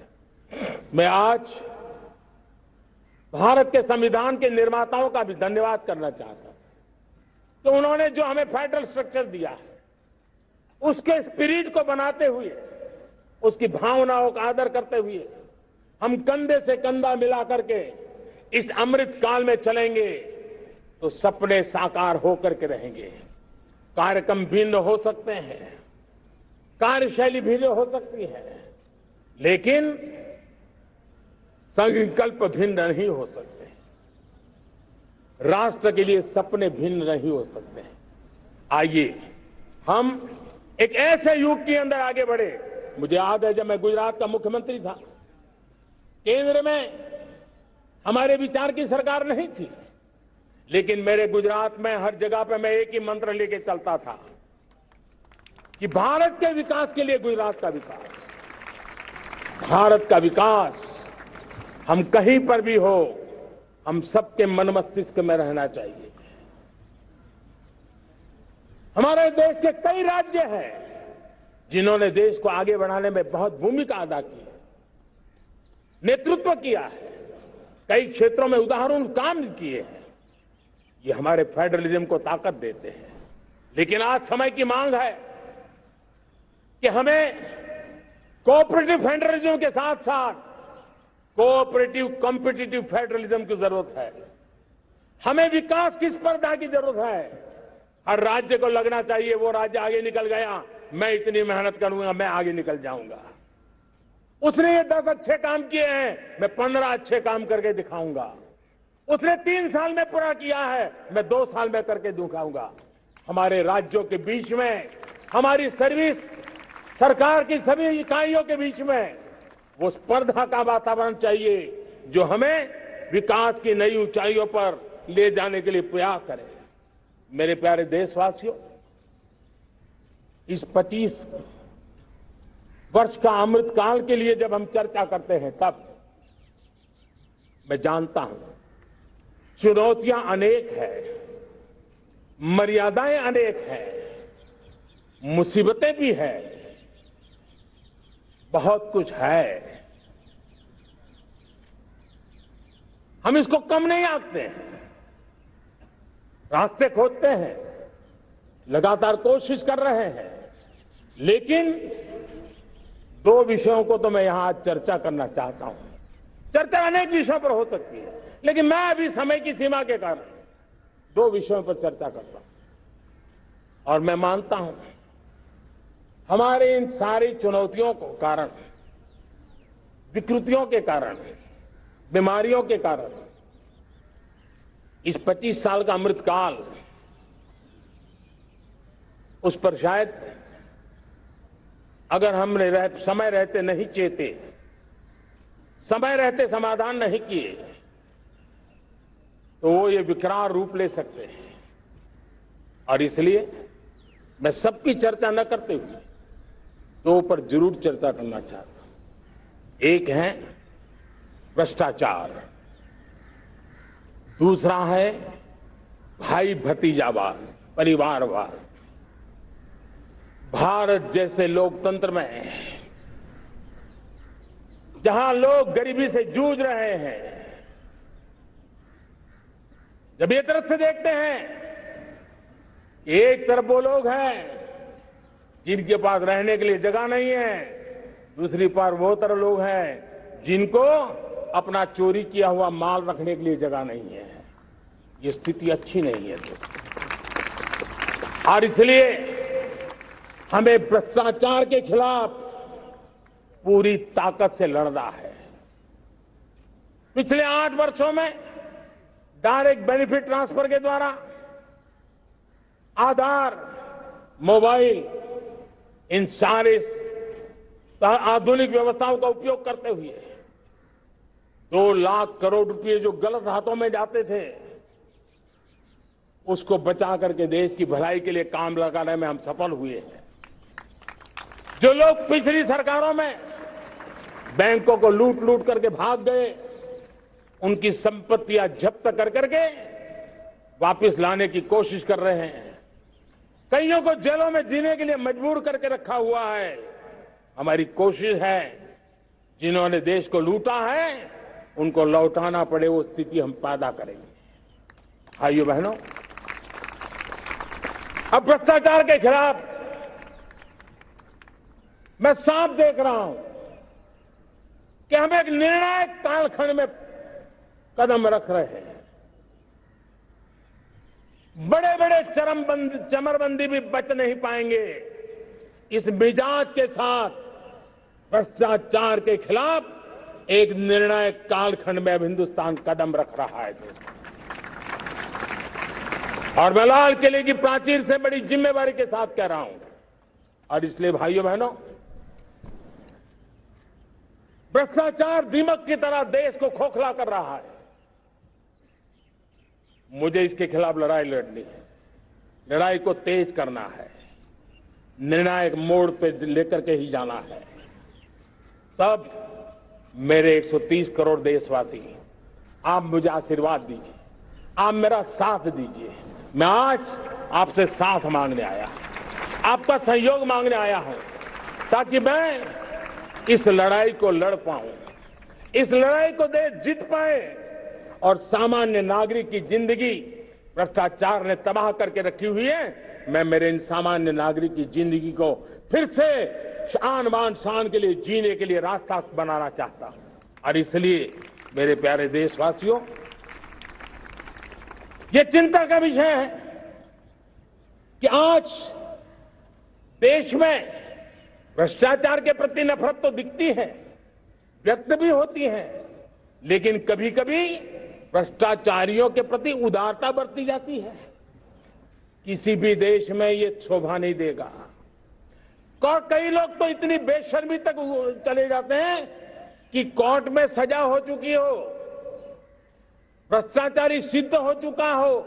मैं आज भारत के संविधान के निर्माताओं का भी धन्यवाद करना चाहता हूं कि उन्होंने जो हमें फेडरल स्ट्रक्चर दिया है, उसके स्पिरिट को बनाते हुए, उसकी भावनाओं का आदर करते हुए हम कंधे से कंधा मिला करके इस अमृत काल में चलेंगे तो सपने साकार होकर के रहेंगे। कार्यक्रम भिन्न हो सकते हैं, कार्यशैली भिन्न हो सकती है, लेकिन संकल्प भिन्न नहीं हो सकते। राष्ट्र के लिए सपने भिन्न नहीं हो सकते। आइए हम एक ऐसे युग के अंदर आगे बढ़े। मुझे याद है जब मैं गुजरात का मुख्यमंत्री था, केंद्र में हमारे विचार की सरकार नहीं थी, लेकिन मेरे गुजरात में हर जगह पे मैं एक ही मंत्र लेके चलता था कि भारत के विकास के लिए गुजरात का विकास, भारत का विकास हम कहीं पर भी हो, हम सबके मन मस्तिष्क में रहना चाहिए। हमारे देश के कई राज्य हैं जिन्होंने देश को आगे बढ़ाने में बहुत भूमिका अदा की है, नेतृत्व किया है, कई क्षेत्रों में उदाहरण काम किए हैं। ये हमारे फेडरलिज्म को ताकत देते हैं। लेकिन आज समय की मांग है कि हमें कोऑपरेटिव फेडरलिज्म के साथ साथ कोऑपरेटिव कॉम्पिटिटिव फेडरलिज्म की जरूरत है। हमें विकास की स्पर्धा की जरूरत है। हर राज्य को लगना चाहिए वो राज्य आगे निकल गया, मैं इतनी मेहनत करूंगा, मैं आगे निकल जाऊंगा। उसने ये 10 अच्छे काम किए हैं, मैं 15 अच्छे काम करके दिखाऊंगा। उसने 3 साल में पूरा किया है, मैं 2 साल में करके दिखाऊंगा। हमारे राज्यों के बीच में, हमारी सर्विस, सरकार की सभी इकाइयों के बीच में वो स्पर्धा का वातावरण चाहिए जो हमें विकास की नई ऊंचाइयों पर ले जाने के लिए प्रयास करे। मेरे प्यारे देशवासियों, इस 25 वर्ष का अमृत काल के लिए जब हम चर्चा करते हैं, तब मैं जानता हूं चुनौतियां अनेक हैं, मर्यादाएं अनेक हैं, मुसीबतें भी हैं, बहुत कुछ है। हम इसको कम नहीं आंकते हैं, रास्ते खोजते हैं, लगातार कोशिश कर रहे हैं। लेकिन 2 विषयों को तो मैं यहां आज चर्चा करना चाहता हूं। चर्चा अनेक विषयों पर हो सकती है, लेकिन मैं अभी समय की सीमा के कारण 2 विषयों पर चर्चा करता हूं। और मैं मानता हूं हमारे इन सारी चुनौतियों को कारण, विकृतियों के कारण, बीमारियों के कारण इस 25 साल का अमृतकाल उस पर शायद अगर हमने समय रहते नहीं चेते, समय रहते समाधान नहीं किए तो वो ये विकराल रूप ले सकते हैं। और इसलिए मैं सबकी चर्चा न करते हुए दो पर जरूर चर्चा करना चाहता हूं। एक है भ्रष्टाचार, दूसरा है भाई भतीजावाद, परिवारवाद। भारत जैसे लोकतंत्र में जहां लोग गरीबी से जूझ रहे हैं, जब एक तरफ से देखते हैं कि एक तरफ वो लोग हैं जिनके पास रहने के लिए जगह नहीं है, दूसरी पर वो तरफ लोग हैं जिनको अपना चोरी किया हुआ माल रखने के लिए जगह नहीं है, ये स्थिति अच्छी नहीं है। और इसलिए हमें भ्रष्टाचार के खिलाफ पूरी ताकत से लड़ना है। पिछले 8 वर्षों में डायरेक्ट बेनिफिट ट्रांसफर के द्वारा आधार, मोबाइल, इन सारे आधुनिक व्यवस्थाओं का उपयोग करते हुए 2 लाख करोड़ रुपए जो गलत हाथों में जाते थे उसको बचा करके देश की भलाई के लिए काम लगाने में हम सफल हुए हैं। जो लोग पिछली सरकारों में बैंकों को लूट लूट करके भाग गए, उनकी संपत्तियां जब्त कर करके वापस लाने की कोशिश कर रहे हैं। कईयों को जेलों में जीने के लिए मजबूर करके रखा हुआ है। हमारी कोशिश है जिन्होंने देश को लूटा है उनको लौटाना पड़े, वो स्थिति हम पैदा करेंगे। भाइयों बहनों, अब भ्रष्टाचार के खिलाफ मैं साफ देख रहा हूं कि हम एक निर्णायक कालखंड में कदम रख रहे हैं। बड़े बड़े चमरबंदी भी बच नहीं पाएंगे। इस मिजाज के साथ भ्रष्टाचार के खिलाफ एक निर्णायक कालखंड में अब हिंदुस्तान कदम रख रहा है। और मैं लाल किले की प्राचीर से बड़ी जिम्मेवारी के साथ कह रहा हूं। और इसलिए भाइयों बहनों, भ्रष्टाचार दीमक की तरह देश को खोखला कर रहा है। मुझे इसके खिलाफ लड़ाई लड़नी है, लड़ाई को तेज करना है, निर्णायक मोड़ पे लेकर के ही जाना है। तब मेरे 130 करोड़ देशवासी, आप मुझे आशीर्वाद दीजिए, आप मेरा साथ दीजिए। मैं आज आपसे साथ मांगने आया, आपका सहयोग मांगने आया हूं, ताकि मैं इस लड़ाई को लड़ पाऊं, इस लड़ाई को देश जीत पाए और सामान्य नागरिक की जिंदगी भ्रष्टाचार ने तबाह करके रखी हुई है। मैं मेरे इन सामान्य नागरिक की जिंदगी को फिर से शान बान शान के लिए जीने के लिए रास्ता बनाना चाहता हूं। और इसलिए मेरे प्यारे देशवासियों, ये चिंता का विषय है कि आज देश में भ्रष्टाचार के प्रति नफरत तो दिखती है, व्यक्त भी होती है, लेकिन कभी कभी भ्रष्टाचारियों के प्रति उदारता बरती जाती है। किसी भी देश में ये शोभा नहीं देगा। कई लोग तो इतनी बेशर्मी तक चले जाते हैं कि कोर्ट में सजा हो चुकी हो, भ्रष्टाचारी सिद्ध हो चुका हो,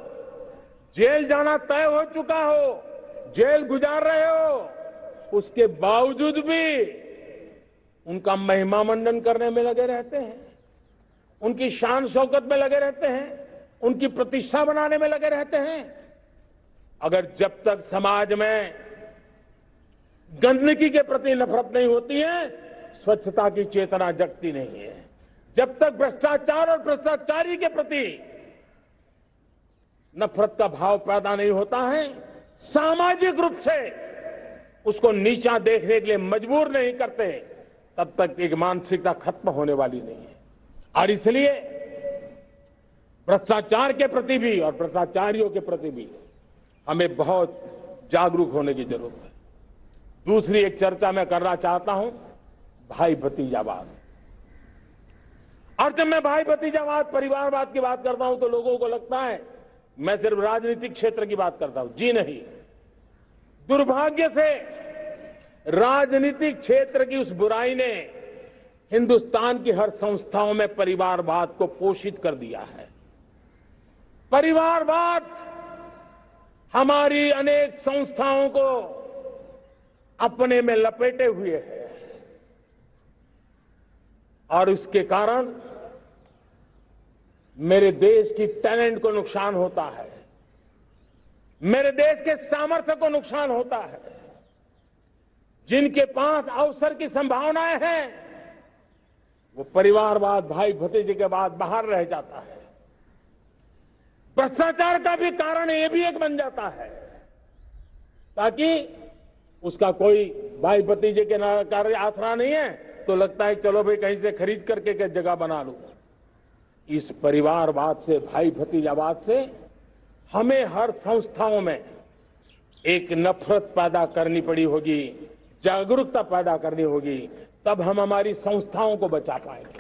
जेल जाना तय हो चुका हो, जेल गुजार रहे हो, उसके बावजूद भी उनका महिमा मंडन करने में लगे रहते हैं, उनकी शान शौकत में लगे रहते हैं, उनकी प्रतिष्ठा बनाने में लगे रहते हैं। अगर जब तक समाज में गंदगी के प्रति नफरत नहीं होती है, स्वच्छता की चेतना जगती नहीं है। जब तक भ्रष्टाचार और भ्रष्टाचारी के प्रति नफरत का भाव पैदा नहीं होता है, सामाजिक रूप से उसको नीचा देखने के लिए मजबूर नहीं करते, तब तक एक मानसिकता खत्म होने वाली नहीं है। और इसलिए भ्रष्टाचार के प्रति भी और भ्रष्टाचारियों के प्रति भी हमें बहुत जागरूक होने की जरूरत है। दूसरी एक चर्चा मैं करना चाहता हूं, भाई भतीजावाद। और जब मैं भाई भतीजावाद, परिवारवाद की बात करता हूं तो लोगों को लगता है मैं सिर्फ राजनीतिक क्षेत्र की बात करता हूं। जी नहीं, दुर्भाग्य से राजनीतिक क्षेत्र की उस बुराई ने हिंदुस्तान की हर संस्थाओं में परिवारवाद को पोषित कर दिया है। परिवारवाद हमारी अनेक संस्थाओं को अपने में लपेटे हुए है और उसके कारण मेरे देश की टैलेंट को नुकसान होता है, मेरे देश के सामर्थ्य को नुकसान होता है। जिनके पास अवसर की संभावनाएं हैं वो परिवारवाद, भाई भतीजे के बाद बाहर रह जाता है। भ्रष्टाचार का भी कारण ये भी एक बन जाता है ताकि उसका कोई भाई भतीजे के कार्य आसरा नहीं है तो लगता है चलो भाई कहीं से खरीद करके के जगह बना लूं। इस परिवारवाद से, भाई भतीजावाद से हमें हर संस्थाओं में एक नफरत पैदा करनी पड़ी होगी, जागरूकता पैदा करनी होगी, तब हम हमारी संस्थाओं को बचा पाएंगे।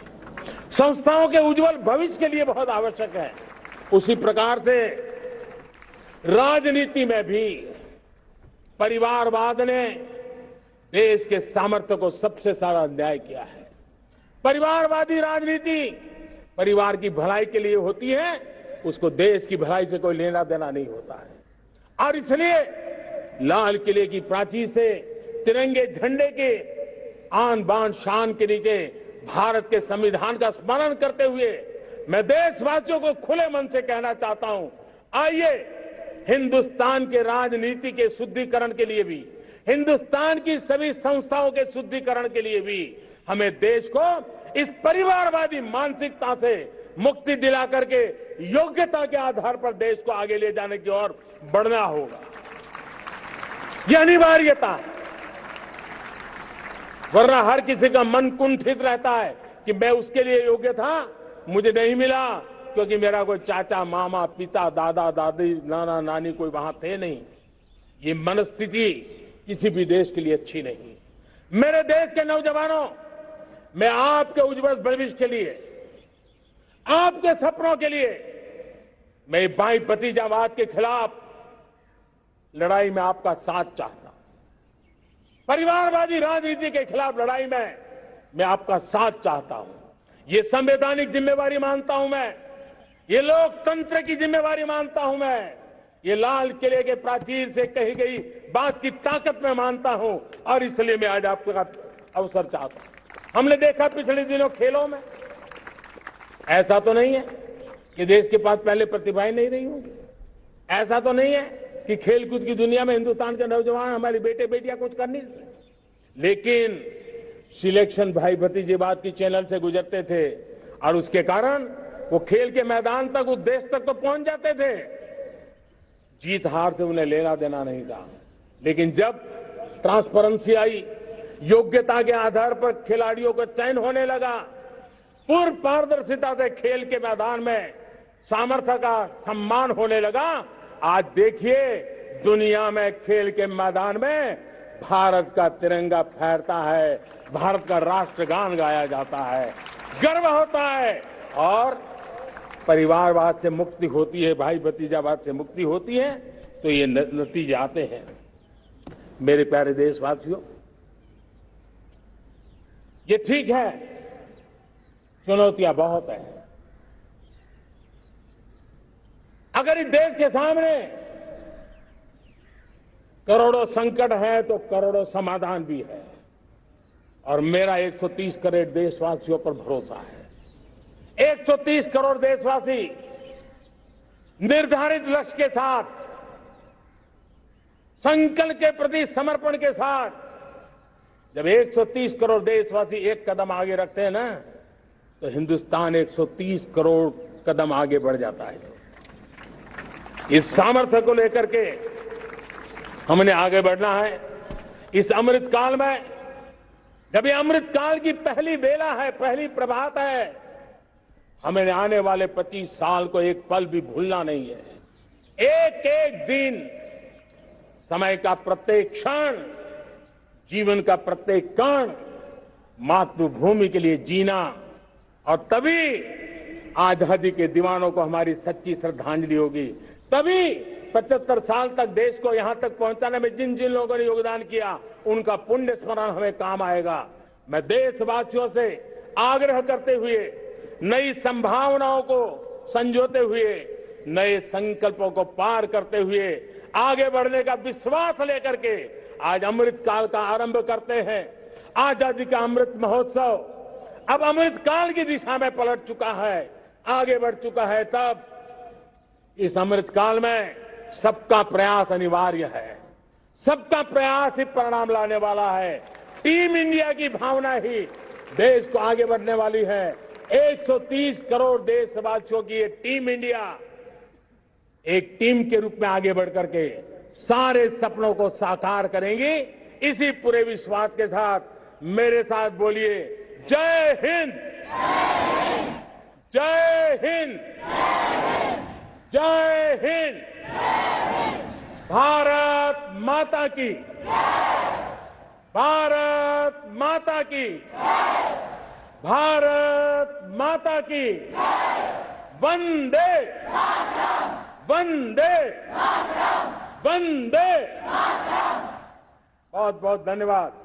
संस्थाओं के उज्जवल भविष्य के लिए बहुत आवश्यक है। उसी प्रकार से राजनीति में भी परिवारवाद ने देश के सामर्थ्य को सबसे सारा अन्याय किया है। परिवारवादी राजनीति परिवार की भलाई के लिए होती है, उसको देश की भलाई से कोई लेना देना नहीं होता है। और इसलिए लाल किले की प्राचीर से तिरंगे झंडे के आन बान शान के नीचे भारत के संविधान का स्मरण करते हुए मैं देशवासियों को खुले मन से कहना चाहता हूं, आइए हिंदुस्तान के राजनीति के शुद्धिकरण के लिए भी, हिंदुस्तान की सभी संस्थाओं के शुद्धिकरण के लिए भी हमें देश को इस परिवारवादी मानसिकता से मुक्ति दिला करके योग्यता के आधार पर देश को आगे ले जाने की ओर बढ़ना होगा। यह अनिवार्यता है, वरना हर किसी का मन कुंठित रहता है कि मैं उसके लिए योग्य था, मुझे नहीं मिला क्योंकि मेरा कोई चाचा, मामा, पिता, दादा, दादी, नाना, नानी कोई वहां थे नहीं। ये मनस्थिति किसी भी देश के लिए अच्छी नहीं। मेरे देश के नौजवानों, मैं आपके उज्जवल भविष्य के लिए, आपके सपनों के लिए, मैं भाई भतीजावाद के खिलाफ लड़ाई में आपका साथ चाहता हूं। परिवारवादी राजनीति के खिलाफ लड़ाई में मैं आपका साथ चाहता हूं। ये संवैधानिक जिम्मेवारी मानता हूं मैं, ये लोकतंत्र की जिम्मेवारी मानता हूं मैं, ये लाल किले के प्राचीर से कही गई बात की ताकत में मानता हूं और इसलिए मैं आज आपका अवसर चाहता हूं। हमने देखा पिछले दिनों खेलों में, ऐसा तो नहीं है कि देश के पास पहले प्रतिभाएं नहीं रही होंगी, ऐसा तो नहीं है कि खेलकूद की दुनिया में हिंदुस्तान के नौजवान, हमारे बेटे बेटियां कुछ कर नहीं सकते, लेकिन सिलेक्शन भाई भतीजेवाद की चैनल से गुजरते थे और उसके कारण वो खेल के मैदान तक, उस देश तक तो पहुंच जाते थे। जीत हार से उन्हें लेना देना नहीं था, लेकिन जब ट्रांसपेरेंसी आई, योग्यता के आधार पर खिलाड़ियों का चयन होने लगा, पूर्ण पारदर्शिता से खेल के मैदान में सामर्थ्य का सम्मान होने लगा, आज देखिए दुनिया में खेल के मैदान में भारत का तिरंगा फहरता है, भारत का राष्ट्रगान गाया जाता है, गर्व होता है और परिवारवाद से मुक्ति होती है, भाई भतीजावाद से मुक्ति होती है, तो ये नतीजे आते हैं। मेरे प्यारे देशवासियों, ये ठीक है, चुनौतियां बहुत हैं। अगर इस देश के सामने करोड़ों संकट है तो करोड़ों समाधान भी है और मेरा 130 करोड़ देशवासियों पर भरोसा है। 130 करोड़ देशवासी निर्धारित लक्ष्य के साथ, संकल्प के प्रति समर्पण के साथ, जब 130 करोड़ देशवासी एक कदम आगे रखते हैं ना, तो हिंदुस्तान 130 करोड़ कदम आगे बढ़ जाता है। इस सामर्थ्य को लेकर के हमने आगे बढ़ना है। इस अमृत काल में, जब ये अमृत काल की पहली बेला है, पहली प्रभात है, हमें आने वाले 25 साल को एक पल भी भूलना नहीं है। एक एक दिन समय का प्रत्येक क्षण, जीवन का प्रत्येक कण मातृभूमि के लिए जीना, और तभी आजादी के दीवानों को हमारी सच्ची श्रद्धांजलि होगी। तभी 75 साल तक देश को यहां तक पहुंचाने में जिन जिन लोगों ने योगदान किया, उनका पुण्य स्मरण हमें काम आएगा। मैं देशवासियों से आग्रह करते हुए, नई संभावनाओं को संजोते हुए, नए संकल्पों को पार करते हुए, आगे बढ़ने का विश्वास लेकर के आज अमृत काल का आरंभ करते हैं। आजादी का अमृत महोत्सव अब अमृत काल की दिशा में पलट चुका है, आगे बढ़ चुका है। तब इस अमृत काल में सबका प्रयास अनिवार्य है, सबका प्रयास ही परिणाम लाने वाला है। टीम इंडिया की भावना ही देश को आगे बढ़ने वाली है। 130 करोड़ देशवासियों की ये टीम इंडिया एक टीम के रूप में आगे बढ़ करके सारे सपनों को साकार करेंगी। इसी पूरे विश्वास के साथ मेरे साथ बोलिए, जय हिंद, जय हिंद, जय हिंद। भारत माता की, भारत माता की, भारत माता की, वंदे, वंदे, वंदे। बहुत बहुत धन्यवाद।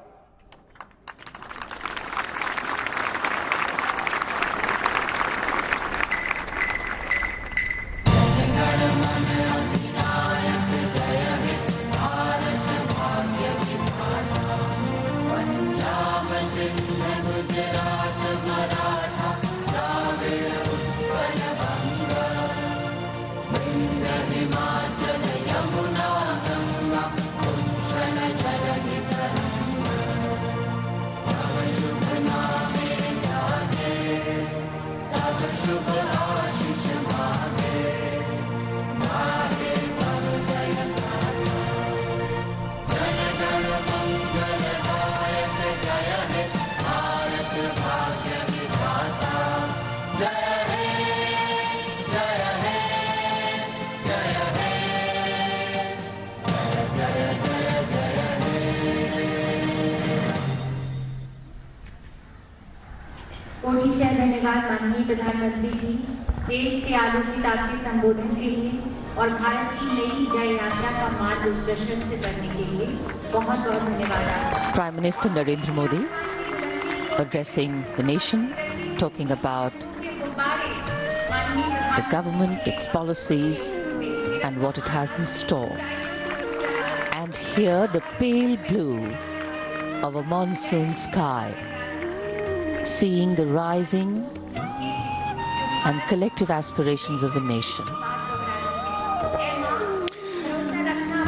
कोटि धन्यवाद माननीय प्रधानमंत्री जी, देश के आलोकित आपके संबोधन के लिए और भारत की नई जय यात्रा का मार्ग प्रशस्त करने के लिए बहुत बहुत धन्यवाद आपका। Prime Minister Narendra Modi addressing the nation, talking about the government, its policies and what it has in store. And here the pale blue of a monsoon sky, seeing the rising and collective aspirations of a nation.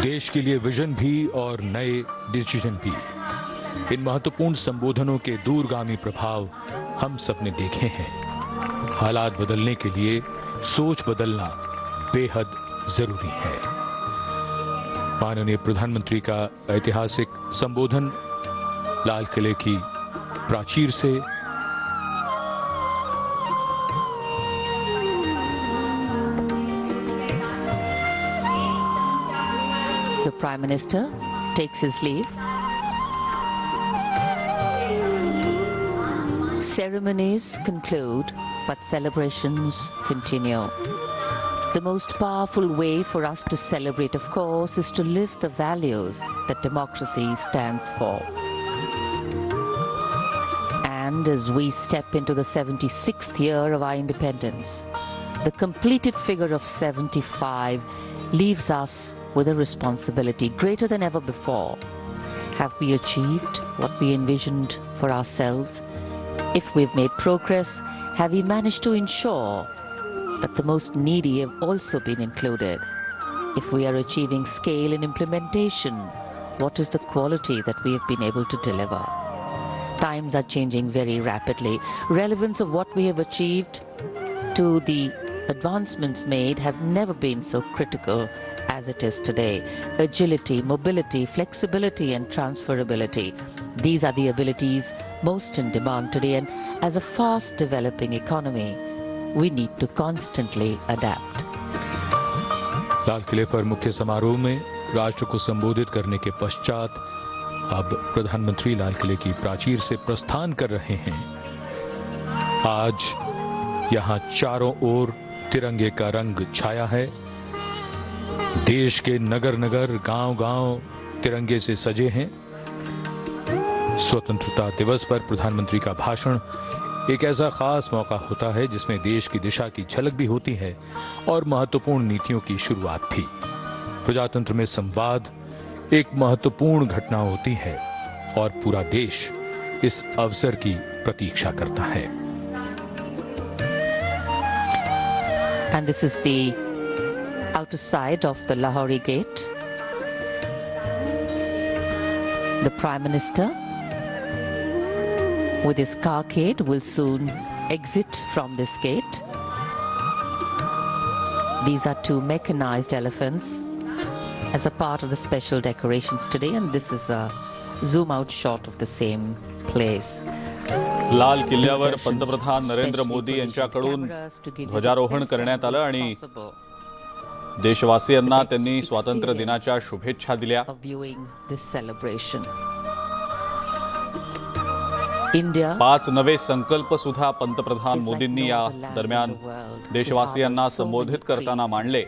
देश के लिए vision भी और नए decision भी, इन महत्वपूर्ण संबोधनों के दूरगामी प्रभाव हम सबने देखे हैं। हालात बदलने के लिए सोच बदलना बेहद जरूरी है। माननीय प्रधानमंत्री का ऐतिहासिक संबोधन लाल किले की प्राचीर से The Prime Minister takes his leave. Ceremonies conclude, but celebrations continue. The most powerful way for us to celebrate, of course, is to live the values that democracy stands for. And as we step into the 76th year of our independence, the completed figure of 75 leaves us with a responsibility greater than ever before. Have we achieved what we envisioned for ourselves? If we've made progress, have we managed to ensure that the most needy have also been included? If we are achieving scale in implementation, what is the quality that we have been able to deliver? Times are changing very rapidly. Relevance of what we have achieved to the advancements made have never been so critical as it is today. Agility, mobility, flexibility and transferability. These are the abilities most in demand today, and as a fast developing economy, we need to constantly adapt. लाल किले पर मुख्य समारोह में राष्ट्र को संबोधित करने के पश्चात अब प्रधानमंत्री लाल किले की प्राचीर से प्रस्थान कर रहे हैं। आज यहां चारों ओर तिरंगे का रंग छाया है। देश के नगर नगर, गांव गांव तिरंगे से सजे हैं। स्वतंत्रता दिवस पर प्रधानमंत्री का भाषण एक ऐसा खास मौका होता है जिसमें देश की दिशा की झलक भी होती है और महत्वपूर्ण नीतियों की शुरुआत भी। प्रजातंत्र में संवाद एक महत्वपूर्ण घटना होती है और पूरा देश इस अवसर की प्रतीक्षा करता है। And this is the outer side of the Lahori Gate. The Prime Minister with his carcade will soon exit from this gate. These are two mechanized elephants as a part of the special decorations today, and this is a zoom out shot of the same place. लाल किल्ल्यावर पंतप्रधान नरेंद्र मोदी यांच्याकडून ध्वजारोहण करण्यात आलं आणि देशवासियांना त्यांनी स्वातंत्र्य दिनाच्या शुभेच्छा दिल्या। Viewing this celebration. India 5 नवे संकल्प सुद्धा पंतप्रधान मोदींनी या दरम्यान देशवासियांना संबोधित करताना मांडले।